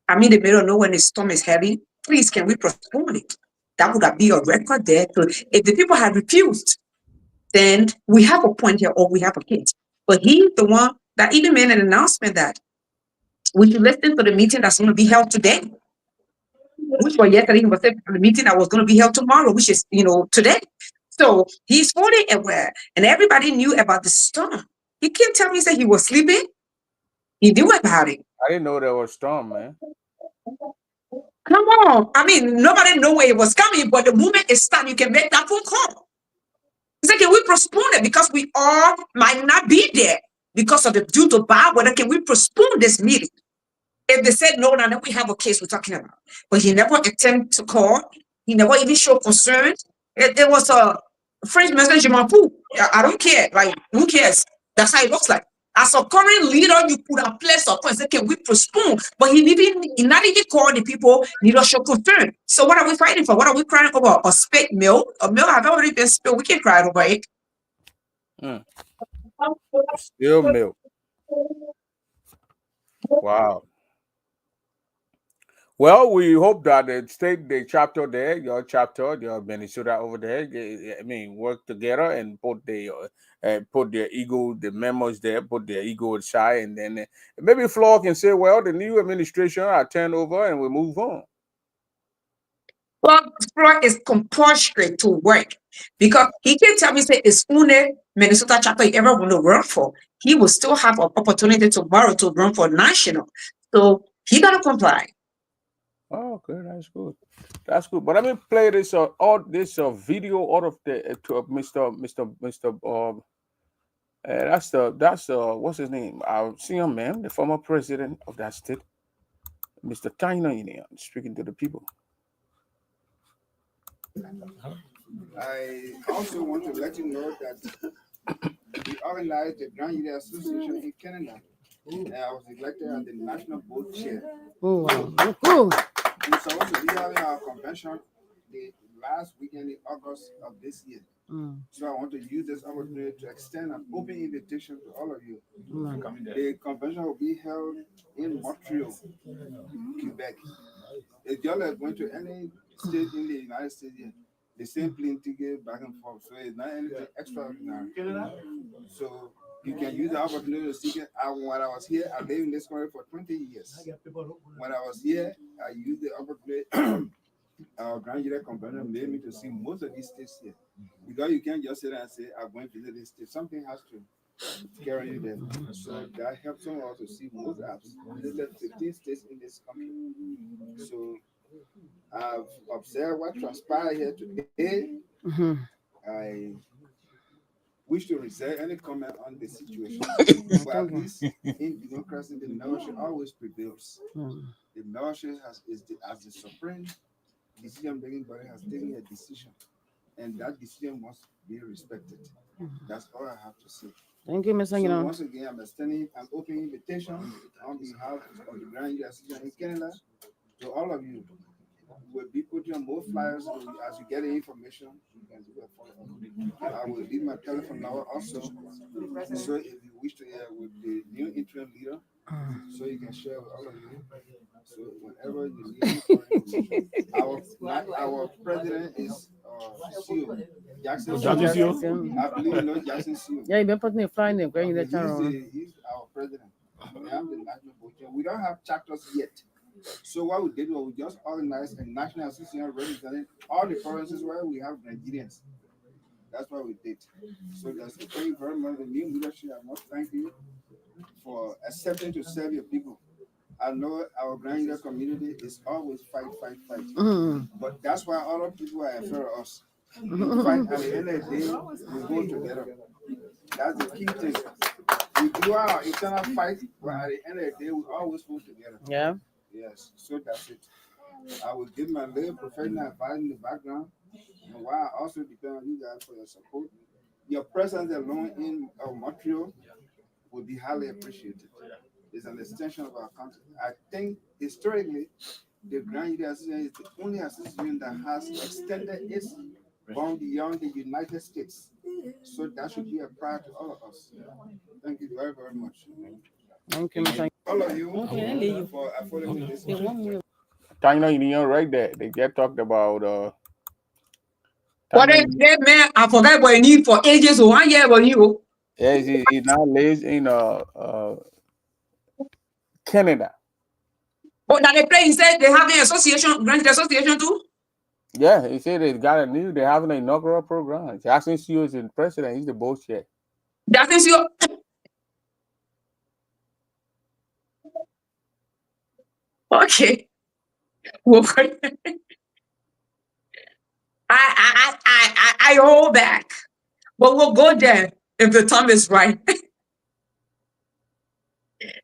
I'm in the middle of nowhere when the storm is heavy. Please, can we postpone it?" That would have been a record there. So if the people had refused, then we have a point here, or we have a case. But he's the one that even made an announcement that we should listen to the meeting that's going to be held today, which was yesterday. He was saying the meeting that was going to be held tomorrow, which is today. So he's fully aware, and everybody knew about the storm. He can't tell me he said he was sleeping. He knew about it. I didn't know there was a storm, man. Come on. I mean, nobody knew where it was coming, but the moment it's time, you can make that phone call. He said, can we postpone it? Because we all might not be there because of the due to bad weather. Can we postpone this meeting? If they said no, now then we have a case we're talking about. But he never attempted to call. He never even showed concern. It was a French message in my pool. I don't care. Like, who cares? That's how it looks like. As a current leader, you could have placed a point and say, can we postpone? But he not even called the people, neither show concern. So what are we fighting for? What are we crying over? A spilled milk? A milk have already been spilled. We can't cry over it. Still milk. Wow. Well, we hope that the chapter there, your chapter, your Minnesota over there, work together and put their ego, the memos there, put their ego aside, and then maybe Flo can say, well, the new administration are turned over and we move on. Well, Flo is compulsory to work because he can tell me, say, it's only Minnesota chapter he ever want to run for. He will still have an opportunity tomorrow to run for national. So he got to comply. Oh, good. That's good. That's good. But let me play this video out of the Mr. That's what's his name? Our senior man, the former president of that state, Mr. Taino, speaking to the people. I also want to let you know that we organized the Grand Union Association in Canada. And I was elected as the national board chair. Oh, wow. We're supposed to be having our convention the last weekend in August of this year. So I want to use this opportunity to extend an open invitation to all of you. The convention will be held in Montreal, Quebec. If y'all are going to any state in the United States, the same plane ticket back and forth. So it's not anything extraordinary. So you can use the opportunity to seek it. When I was here, I lived in this country for 20 years. When I was here, I used the opportunity. Our Grand Union Convention made me to see most of these states here. Because you can't just sit there and say, I'm going to visit this state. Something has to carry you there. So that helps some of us to see most apps. There's 15 states in this country. So I've observed what transpired here today. I wish to reserve any comment on the situation. But at least in democracy, the mayorship always prevails. The mayorship as the supreme decision-making body has taken a decision, and that decision must be respected. That's all I have to say. Thank you, Mr. So once again, I'm extending an open invitation on behalf of the Grand Union Association in Canada to all of you. We'll be putting on more flyers as you get the information. You can do that for I will leave my telephone number also. So if you wish to hear with the new interim leader, so you can share with all of you. So whenever you need our president is CEO. Jackson CEO. I believe you know Jackson CEO. Yeah, you've been putting a fly in there, going in the channel. He's our president. I'm the national board. We don't have chapters yet. So what we did was we just organized a national association representing all the provinces where we have Nigerians. That's what we did. So that's thank you very much. The new leadership, I must thank you for accepting to serve your people. I know our Grand Union community is always fight. But that's why all of people are afraid of us. We fight at the end of the day, we go together. That's the key thing. We do our internal fight, but at the end of the day, we always go together. Yeah. Yes, so that's it. I will give my little professional advice in the background, and while I also depend on you guys for your support. Your presence alone in Montreal will be highly appreciated. It's an extension of our country. I think historically, the Grand Union Association is the only association that has extended its bound beyond the United States. So that should be a pride to all of us. Thank you very, very much. Thank you. All of you for affording this. China Union right there. They get talked about What man, I forgot what I need for ages or 1 year for you. yes, he now lives in Canada. Oh, now they play, he said they have an association, Grand Association too? Yeah, he said they have an inaugural program. Jackson CEO is the president, he's the board chair. Jackson CEO. Okay. Well, I hold back, but we'll go there if the time is right.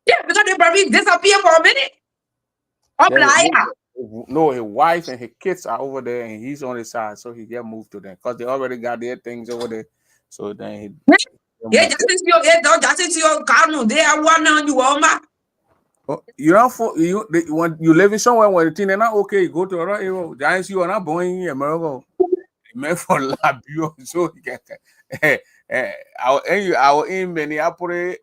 Yeah, because they probably disappear for a minute. No, his wife and his kids are over there, and he's on his side, so he get moved to them because they already got their things over there. So then Jackson CEO, Cardinal, they are one on you, Oma. You don't when you living somewhere where the thing is not okay, you go to another area. Giants, you are not born in America. Meant for Labio, so you can. Our in Minneapolis,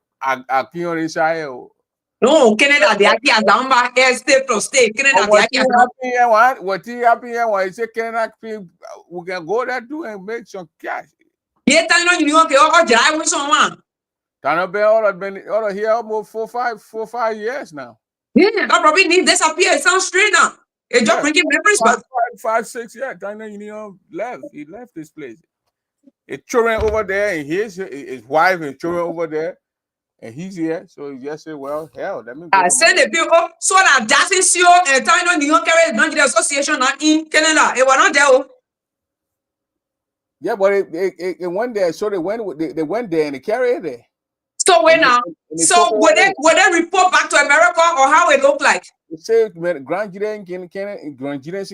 no, Canada, the Aki Azamba, state from state. Canada, the Aki Azamba. What you happy here? Why is it Canada? We can go there too and make some cash. Yeah, I know you okay. Or drive with someone. Tana been all here almost 4 5 years now. Yeah, that probably need disappear. It sounds straight now. It just bringing memories back. 5 6 years. Tana Union left. He left this place. His children over there, and his wife and children over there, and he's here. So he just said, "Well, hell, let me go." I send the people so that Jackson CEO and Tana Union carry Grand Association in Canada. It was not there. Yeah, but it went there. So they went there and they carried it there. So when now? So would they report back to America or how it look like? They say Grand Jury in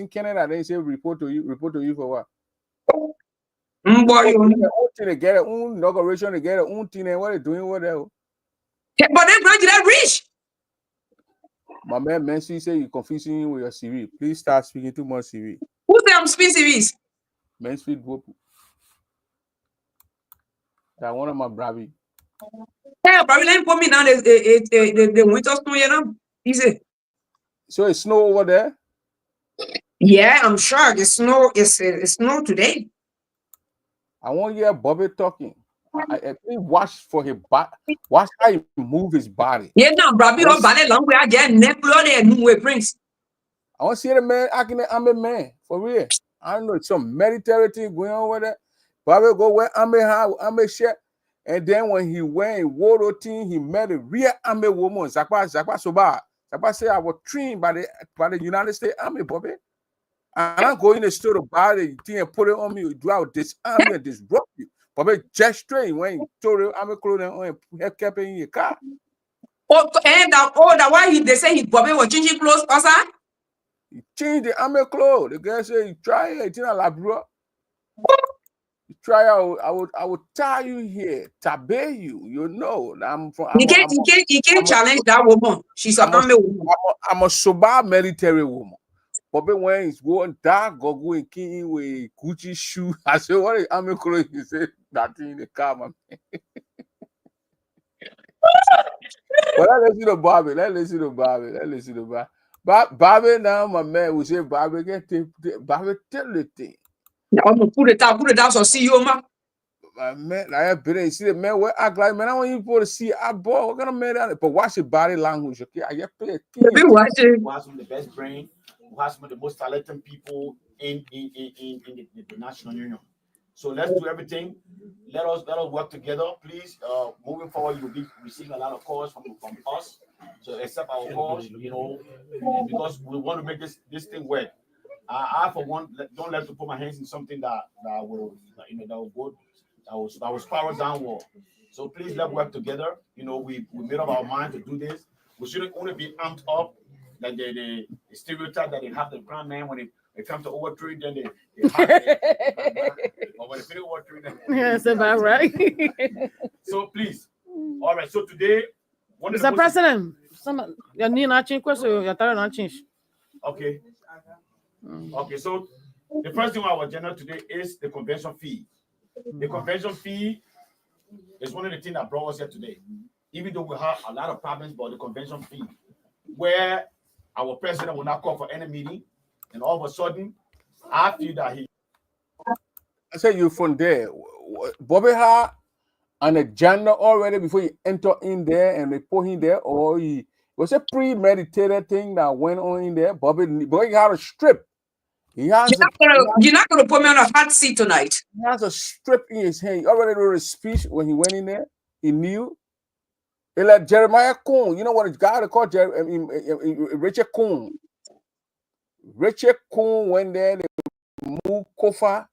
Canada. They say report to you for what? They get their own inauguration. They get their own thing and what they're doing over there. Yeah, but then Grand Jury rich. My man Mency say you're confusing you with your CV. Please start speaking too much CV. Who say I'm speaking series? Mansfield Wopu. That one of my bravi. Yeah, probably let him put me down the winter snow, you know. Easy. So it's snow over there? Yeah, I'm sure the snow is snow today. I want to hear Bobby talking. I think watch for his body. Watch how he move his body. Yeah, now Bobby or body long way again. Neck blood and new way prince. I want to see the man acting. I'm a man for real. I don't know some military thing going on over there. Bobby go where I'm a shit. And then when he went in World team, he met a real army woman. Zakwa Soba. Somebody say I was trained by the United States Army, Bobby. And I go in the store to buy the thing and put it on me, do out disarm you and disrupt you. Bobby just trained when you throw the army clothing on and kept it in your car. Oh, and that why they say he Bobby was changing clothes, also? He changed the army clothes. The guy said, you try it, it's not like bro. You try out, I would tie you here, tabay you. You know, You can't challenge that woman. She's an army woman. I'm a sober military woman. But when he's going dark, go and king with Gucci shoe. I said, what is army clothes? He said, that in the car, man. But let's listen to Bobby. Let's listen to Bobby. Bobby now, my man, we say, Bobby, Bobby, tell the thing. I'm gonna put it down, so see you, man. My man, I better see the man where act like, man, I want you to see a boy. We're gonna make that, but watch the body language, okay? I get paid. Who has some of the best brain, who has some of the most talented people in the National Union. So let's do everything. Let us work together, please. Moving forward, you'll be receiving a lot of calls from us. So accept our calls, because we want to make this thing work. I for one don't like to put my hands in something that will spiral downward. So please let's work together. We made up our mind to do this. We shouldn't only be amped up like the stereotype that they have the ground man when they come to overthrow, then they have or when they finish overthrow, then that's about right. So please, all right. So today, Mr. President, your knee not change, question your title not change. Okay. Okay, so the first thing on our agenda today is the convention fee. The convention fee is one of the things that brought us here today. Even though we have a lot of problems about the convention fee, where our president will not call for any meeting, and all of a sudden, I feel that I said you from there. Bobby had an agenda already before you enter in there and they put him there, or he was a premeditated thing that went on in there. Bobby had a strip. You're not gonna put me on a hot seat tonight. He has a strip in his hand. He already wrote a speech when he went in there. He knew. It's like Jeremiah Coon. You know what a guy called Richard Coon. Richard Coon went there, they moved Kofa,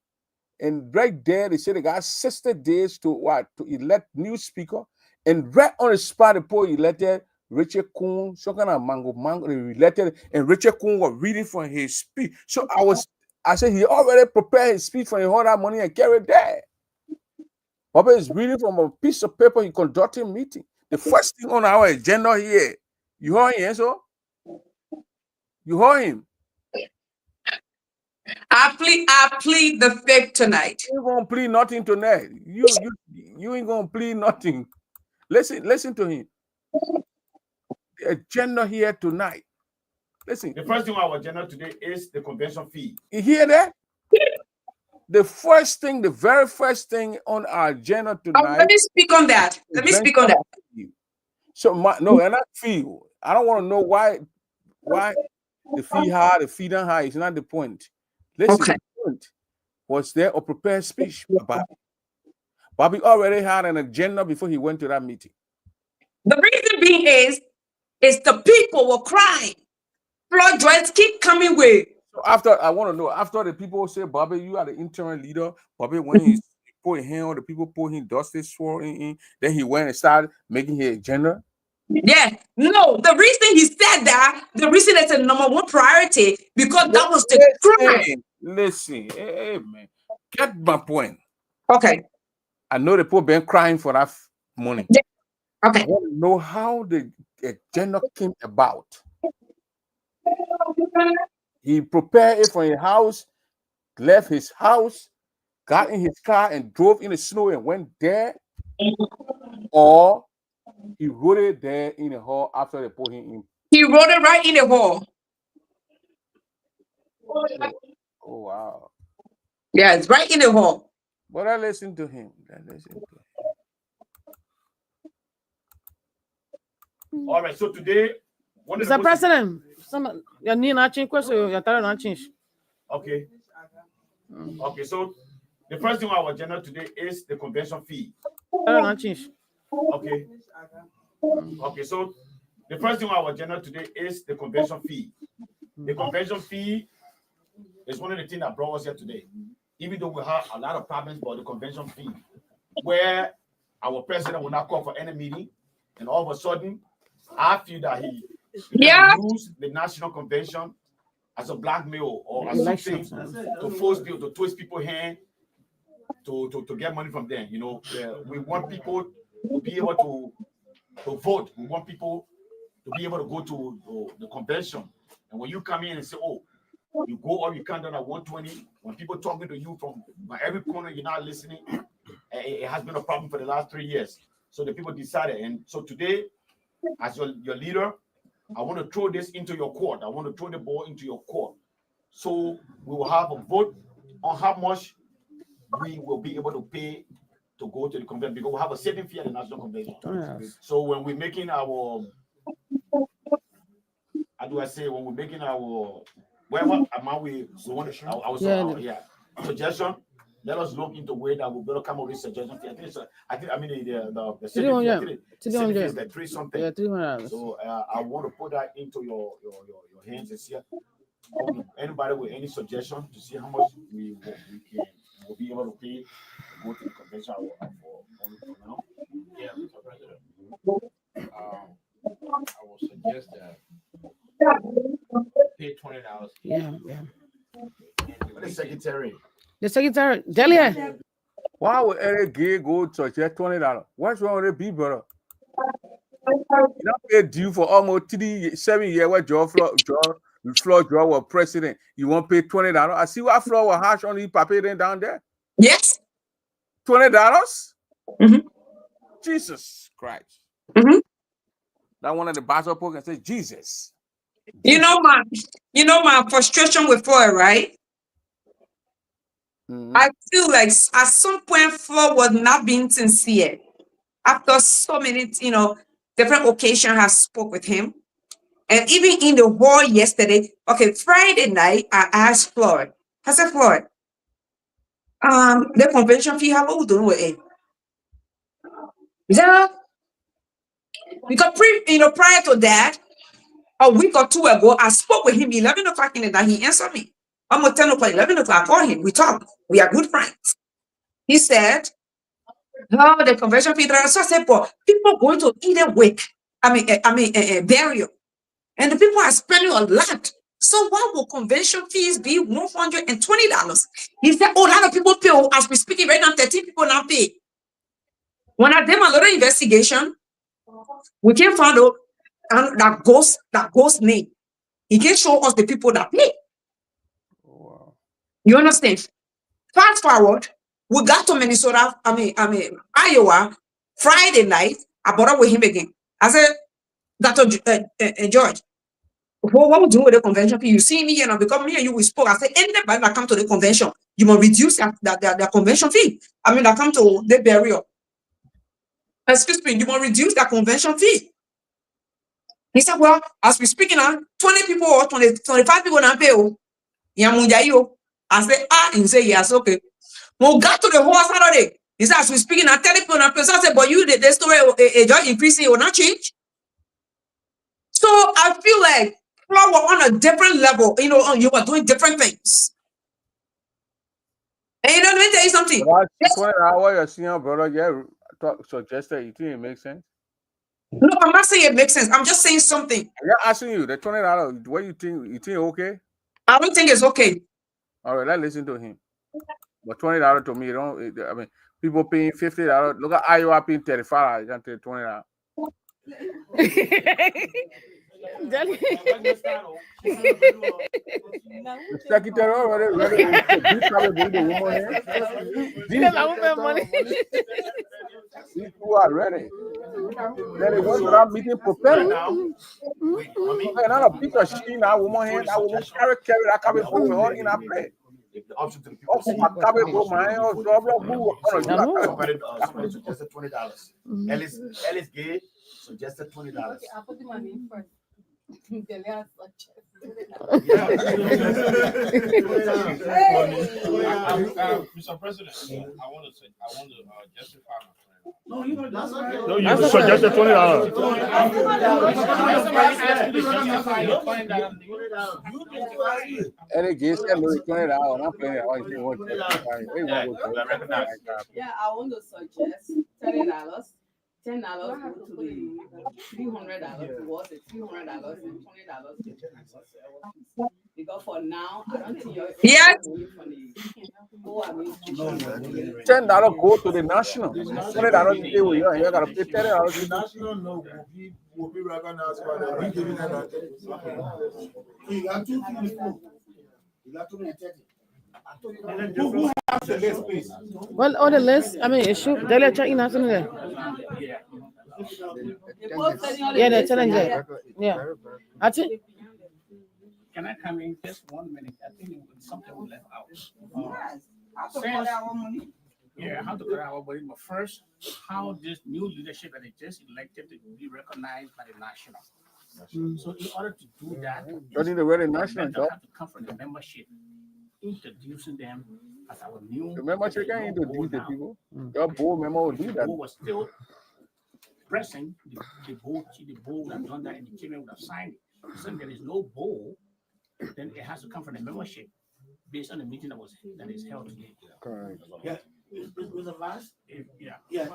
and right there they said they got 60 days to elect new speaker. And right on the spot, the poor elected Richard Coon, some kind of mango, they elected, and Richard Coon was reading from his speech. So I said he already prepared his speech for all that money and carried there. Bobby is reading from a piece of paper. He conducted a meeting. The first thing on our agenda here, you heard him, so? You heard him. I plead the fifth tonight. You ain't gonna plead nothing tonight. You ain't gonna plead nothing. Listen to him. The agenda here tonight. Listen. The first thing on our agenda today is the convention fee. You hear that? The very first thing on our agenda tonight. Let me speak on that. So and I feel I don't want to know why the fee high, the fee not high. It's not the point. Listen, okay. The point was there a prepared speech by Bobby. Bobby already had an agenda before he went to that meeting. The reason being is the people were crying. Flood joints keep coming with. So after the people say, Bobby, you are the interim leader. Bobby, when he put his hand on the people, put him dusted, swore in, then he went and started making his agenda. Yeah, no, the reason he said that, the reason it's a number one priority, because that was the crime. Listen, hey man, get my point. Okay. I know the people been crying for that money. Yeah. Okay. I want to know how the agenda came about. He prepared it from his house, left his house, got in his car and drove in the snow and went there, or he wrote it there in the hall after they put him in. He wrote it right in the hall. Oh wow. Yeah, it's right in the hall. But I listened to him. All right, so today, Mr. President, your knee not change, question your title not change. Okay. Okay, so the first thing on our agenda today is the convention fee. Title not change. Okay. Okay, so The first thing on our agenda today is the convention fee. The convention fee is one of the things that brought us here today. Even though we have a lot of problems about the convention fee, where our president will not call for any meeting, and all of a sudden, I feel that he use the national convention as a blackmail or as something to force people, to twist people's hand to get money from them. You know, we want people to be able to vote. We want people to be able to go to the convention. And when you come in and say, oh, you go or you come down at 120, when people talking to you from every corner, you're not listening. It has been a problem for the last 3 years. So the people decided. And so today, as your leader, I want to throw this into your court. I want to throw the ball into your court. So we will have a vote on how much we will be able to pay to go to the convention, because we have a certain fee at the national convention. So when we're making our, how do I say, when we're making our, whatever amount we want to, suggestion, let us look into way that we better come up with suggestion fee. I mean the city fee is like 3 something. Yeah, $300. So I want to put that into your hands and see anybody with any suggestion to see how much we will be able to pay to go to the convention for now. Yeah, Mr. President. I will suggest that pay $20. Yeah. The secretary. The secretary, Delia. Why would any gay go to church at $20? What's wrong with the people? You don't pay due for almost 7 years where Floyd was president. You won't pay $20. I see what Floyd was harsh on the paper down there. Yes. $20? Mm-hmm. Jesus Christ. Mm-hmm. That one of the Bible book and says Jesus. You know my frustration with Floyd, right? I feel like at some point Floyd was not being sincere. After so many, different occasions I spoke with him. And even in the hall yesterday, Friday night, I asked Floyd. I said, Floyd, the convention fee, how we doing with it? Yeah. Because prior to that, a week or 2 ago, I spoke with him 11 o'clock in the night. He answered me. Almost 10 o'clock, 11 o'clock, I called him. We talked. We are good friends. He said, no, the convention fee. So I said, but people going to either wake, burial. And the people are spending a lot. So why will convention fees be $120? He said, oh, a lot of people pay. As we speaking right now, 13 people now pay. When I did my little investigation, we can find out that ghost name. He can show us the people that pay. Wow. You understand? Fast forward, we got to Minnesota, Iowa, Friday night. I brought up with him again. I said, Dr. George, what we do with the convention fee? You see me, because me and you, we spoke. I said, anybody that come to the convention, you must reduce the convention fee. That come to the burial. Excuse me, you must reduce the convention fee. He said, well, as we speaking now, 20 people or 25 people now pay. I said, and he said, yes, okay. When we got to the whole Saturday, he said, as we speaking now, 30 people now pay. So I said, but you, the story, just increasing, it will not change. So I feel like we're on a different level, you are doing different things. And let me tell you something. What you're seeing, brother, suggested you think it makes sense? No, I'm not saying it makes sense. I'm just saying something. Yeah, asking you the $20. What you think? You think okay? I don't think it's okay. All right, let's listen to him. But $20 to me, people paying $50. Look at Iowa paying $35. You can't take $20. Secretary already people are ready. Then it was that meeting prepared. Another piece of shit now, woman hand, I will carry that cabin over in a play. The option to the people. Somebody suggested $20. Ellis Gay suggested $20. I put the money in first. Mr. President, I want to justify my friend. No, you know, that's okay. No, you suggested $20. And again, $20. I'm playing it. Yeah, I want to suggest $30. $10 go to the $300 towards the $300 and $20. Because for now, I don't think you're Yes. $10 go to the national. $20 stay with you, and you gotta pay $30. The national will be recognized by the we giving them that. You got 254. You got 230. Who has the list, please? Well, on the list, I mean, it should. They're checking nothing there. Yeah, they're telling you. Yeah. I think. Can I come in just 1 minute? I think it was something we left out. Yes, how to cut our money. Yeah, how to cut our money. But first, how this new leadership that they just elected to be recognized by the national. So in order to do that, You need to wear the national they job. have to come from the membership, introducing them as our new. The membership can introduce the people. Your board member will do that. Who was still pressing the board would have done that, and the chairman would have signed it. So there is no board, then it has to come from the membership based on the meeting that is held today. Correct. Yeah, with the last, Yeah. the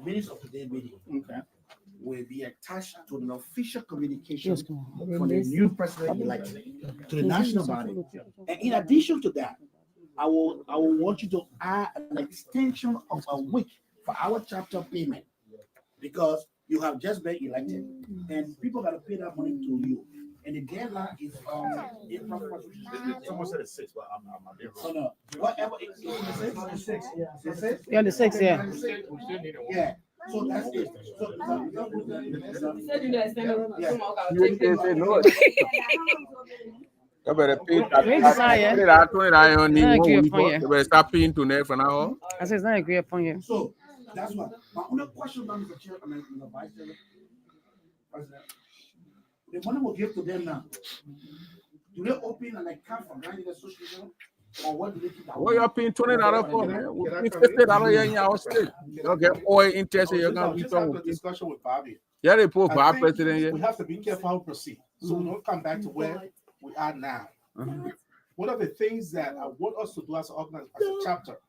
minutes of today's meeting will be attached to an official communication from the new president elect to the national body. And in addition to that, I will want you to add an extension of a week for our chapter payment, because you have just been elected and people got to pay that money to you. And the deadline is April 1st. Someone said it's 6, but I'm there. So no, whatever it is, the 6. Yeah, the 6, yeah. Yeah. So that's it. You better pay $20 on the Thank you, one for you. You better start paying to net for now. I said it's not agree upon you. So that's what my only question, Mr. Chair, I mean, Mr. Vice Chair, President. The money will give to them now. Do they open an account for Granite Association, or what do they do? What you paying $20 for, man? We pay $50 here in our state. You get oil interest, you're gonna be Just have a talking. discussion with Bobby. Yeah, they put I Bob think president here. We have to be careful how we proceed, so we don't come back to where we are now. One of the things that I want us to do as an organization, as a chapter,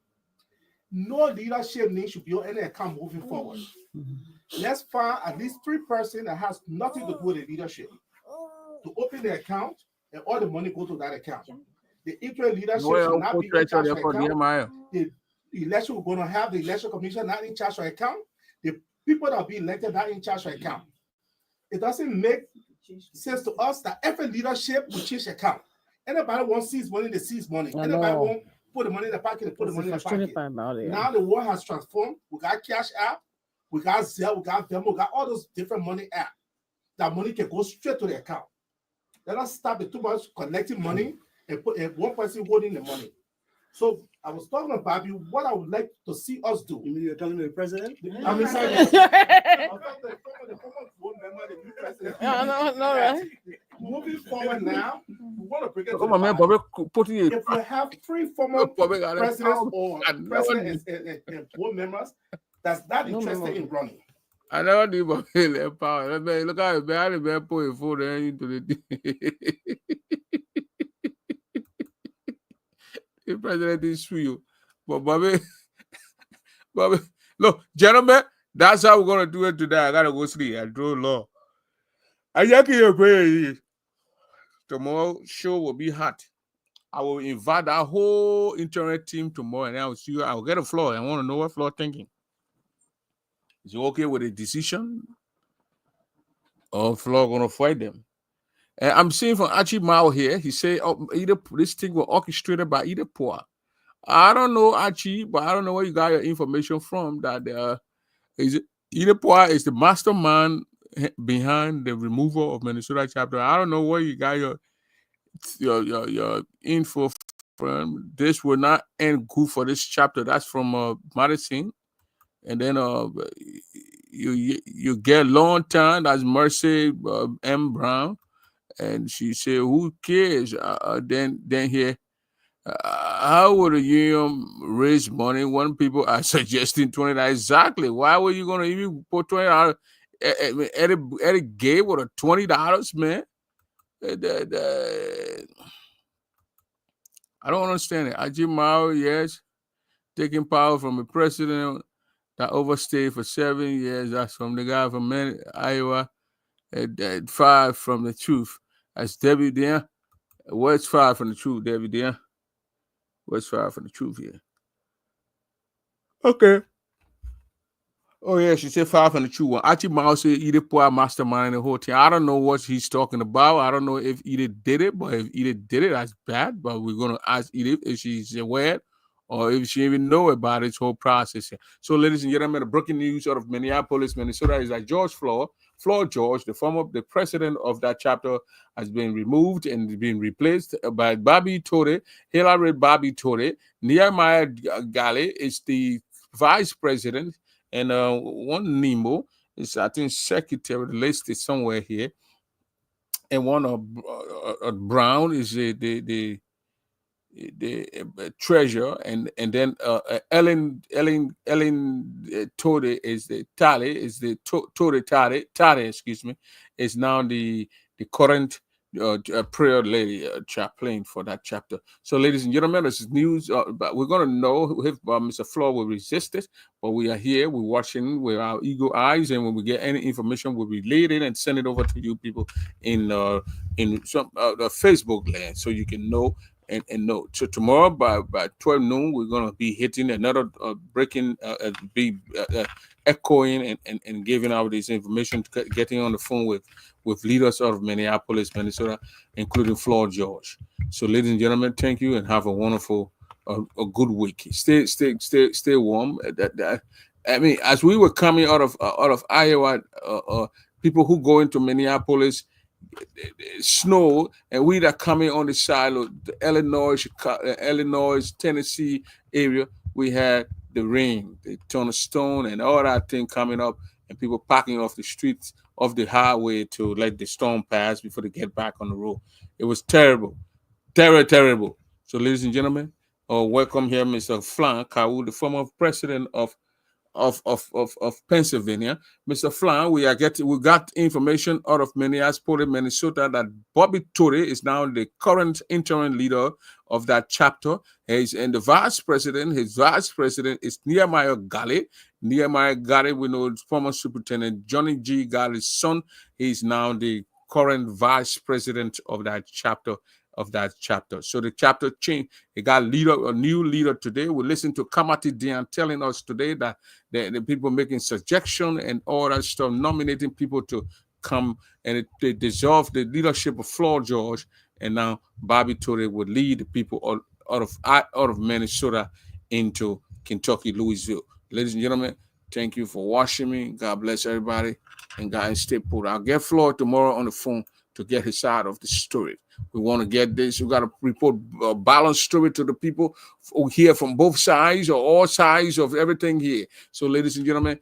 no leadership name should be on any account moving forward. Let's find at least 3 persons that has nothing to do with the leadership to open the account, and all the money go to that account. The interim leadership should not be in charge of the account. The election we're going to have, the election commission not in charge of account. The people that will be elected not in charge of account. It doesn't make sense to us that every leadership will change account. Anybody wants seize money, they seize money. Anybody want put the money in the pocket, they put the money in the pocket. Now the world has transformed. We got Cash App, we got Zelle, we got Venmo, we got all those different money apps. That money can go straight to the account. Let us stop the too much collecting money and put one person holding the money. So I was talking about Bobby, what I would like to see us do. You mean you're talking to the president? I'm excited. Moving forward now, we want to bring it to Come on, man, Bobby, put it. if we have 3 former presidents or presidents and board members that's not interested in running. I never do Bobby power. Look how bad the put your phone into the the president is for you. But Bobby, look, gentlemen, that's how we're gonna do it today. I gotta go sleep. I draw law. I just agree. Tomorrow show will be hot. I will invite our whole internet team tomorrow, and I'll see you. I'll get a floor. I want to know what floor thinking. Is it okay with the decision? Or floor gonna fight them? And I'm seeing from Archie Mao here. He said, either this thing was orchestrated by either poor. I don't know, Archie, but I don't know where you got your information from. That is either poor is the mastermind behind the removal of Minnesota chapter. I don't know where you got your info from. This will not end good for this chapter. That's from Madison. And then you get long time. That's Mercy M. Brown. And she said, who cares? Then here, How would a union raise money when people are suggesting $20? Exactly. Why were you going to even put $20? Eddie gave with a $20, man. I don't understand it. Ajit Mao, yes, taking power from a president that overstayed for 7 years. That's from the guy from Iowa. 5 from the truth. That's Debbie there. What's 5 from the truth, Debbie there? What's 5 from the truth here? Okay. Oh, yeah, she said 5 from the truth one. Archie Mouse said Edith Poir mastermind the whole thing. I don't know what he's talking about. I don't know if Edith did it, but if Edith did it, that's bad. But we're going to ask Edith if she's aware or if she even know about this whole process here. So, ladies and gentlemen, the breaking news out of Minneapolis, Minnesota is that George Floyd George, the president of that chapter, has been removed and been replaced by Bobby Torre, Hillary Bobby Torre. Nehemiah Gale is the vice president, and one Nemo is, I think, secretary. The list is somewhere here, and one of Brown is the treasurer, and then Ellen Torre is the Torre, excuse me, is now the current prayer lady chaplain for that chapter. So, ladies and gentlemen, this is news, but we're going to know if Mr. Floyd will resist it. But we are here, we're watching with our eagle eyes, and when we get any information, we'll relay it and send it over to you people in some the Facebook land, so you can know. And no, so tomorrow by 12 noon, we're going to be hitting another echoing and giving out this information, getting on the phone with leaders out of Minneapolis, Minnesota, including Floyd George. So, ladies and gentlemen, thank you and have a wonderful, a good week. Stay warm. I mean, as we were coming out of Iowa, people who go into Minneapolis, snow, and we that coming on the side of the Illinois, Tennessee area, we had the rain, the ton of stone, and all that thing coming up, and people parking off the streets of the highway to let the storm pass before they get back on the road. It was terrible, terrible. So, ladies and gentlemen, welcome here, Mr. Flan Kawu, the former president of Pennsylvania. Mr. Flan, we got information out of Minneapolis, Minnesota, that Bobby Torre is now the current interim leader of that chapter. His vice president is Nehemiah Gale. Nehemiah Gale, we know, former superintendent Johnny G. Gale's son. He's now the current vice president of that chapter. So the chapter changed. It got a new leader today. We listened to Kamati Dian telling us today that the people making suggestion and all that stuff, nominating people to come, and they dissolved the leadership of Floyd George, and now Bobby Torre would lead the people out of Minnesota into Kentucky, Louisville. Ladies and gentlemen, thank you for watching me. God bless everybody, and guys, stay put. I'll get Floyd tomorrow on the phone to get his side of the story. We want to get this. We got to report a balanced story to the people who hear from both sides or all sides of everything here. So, ladies and gentlemen,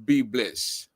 be blessed.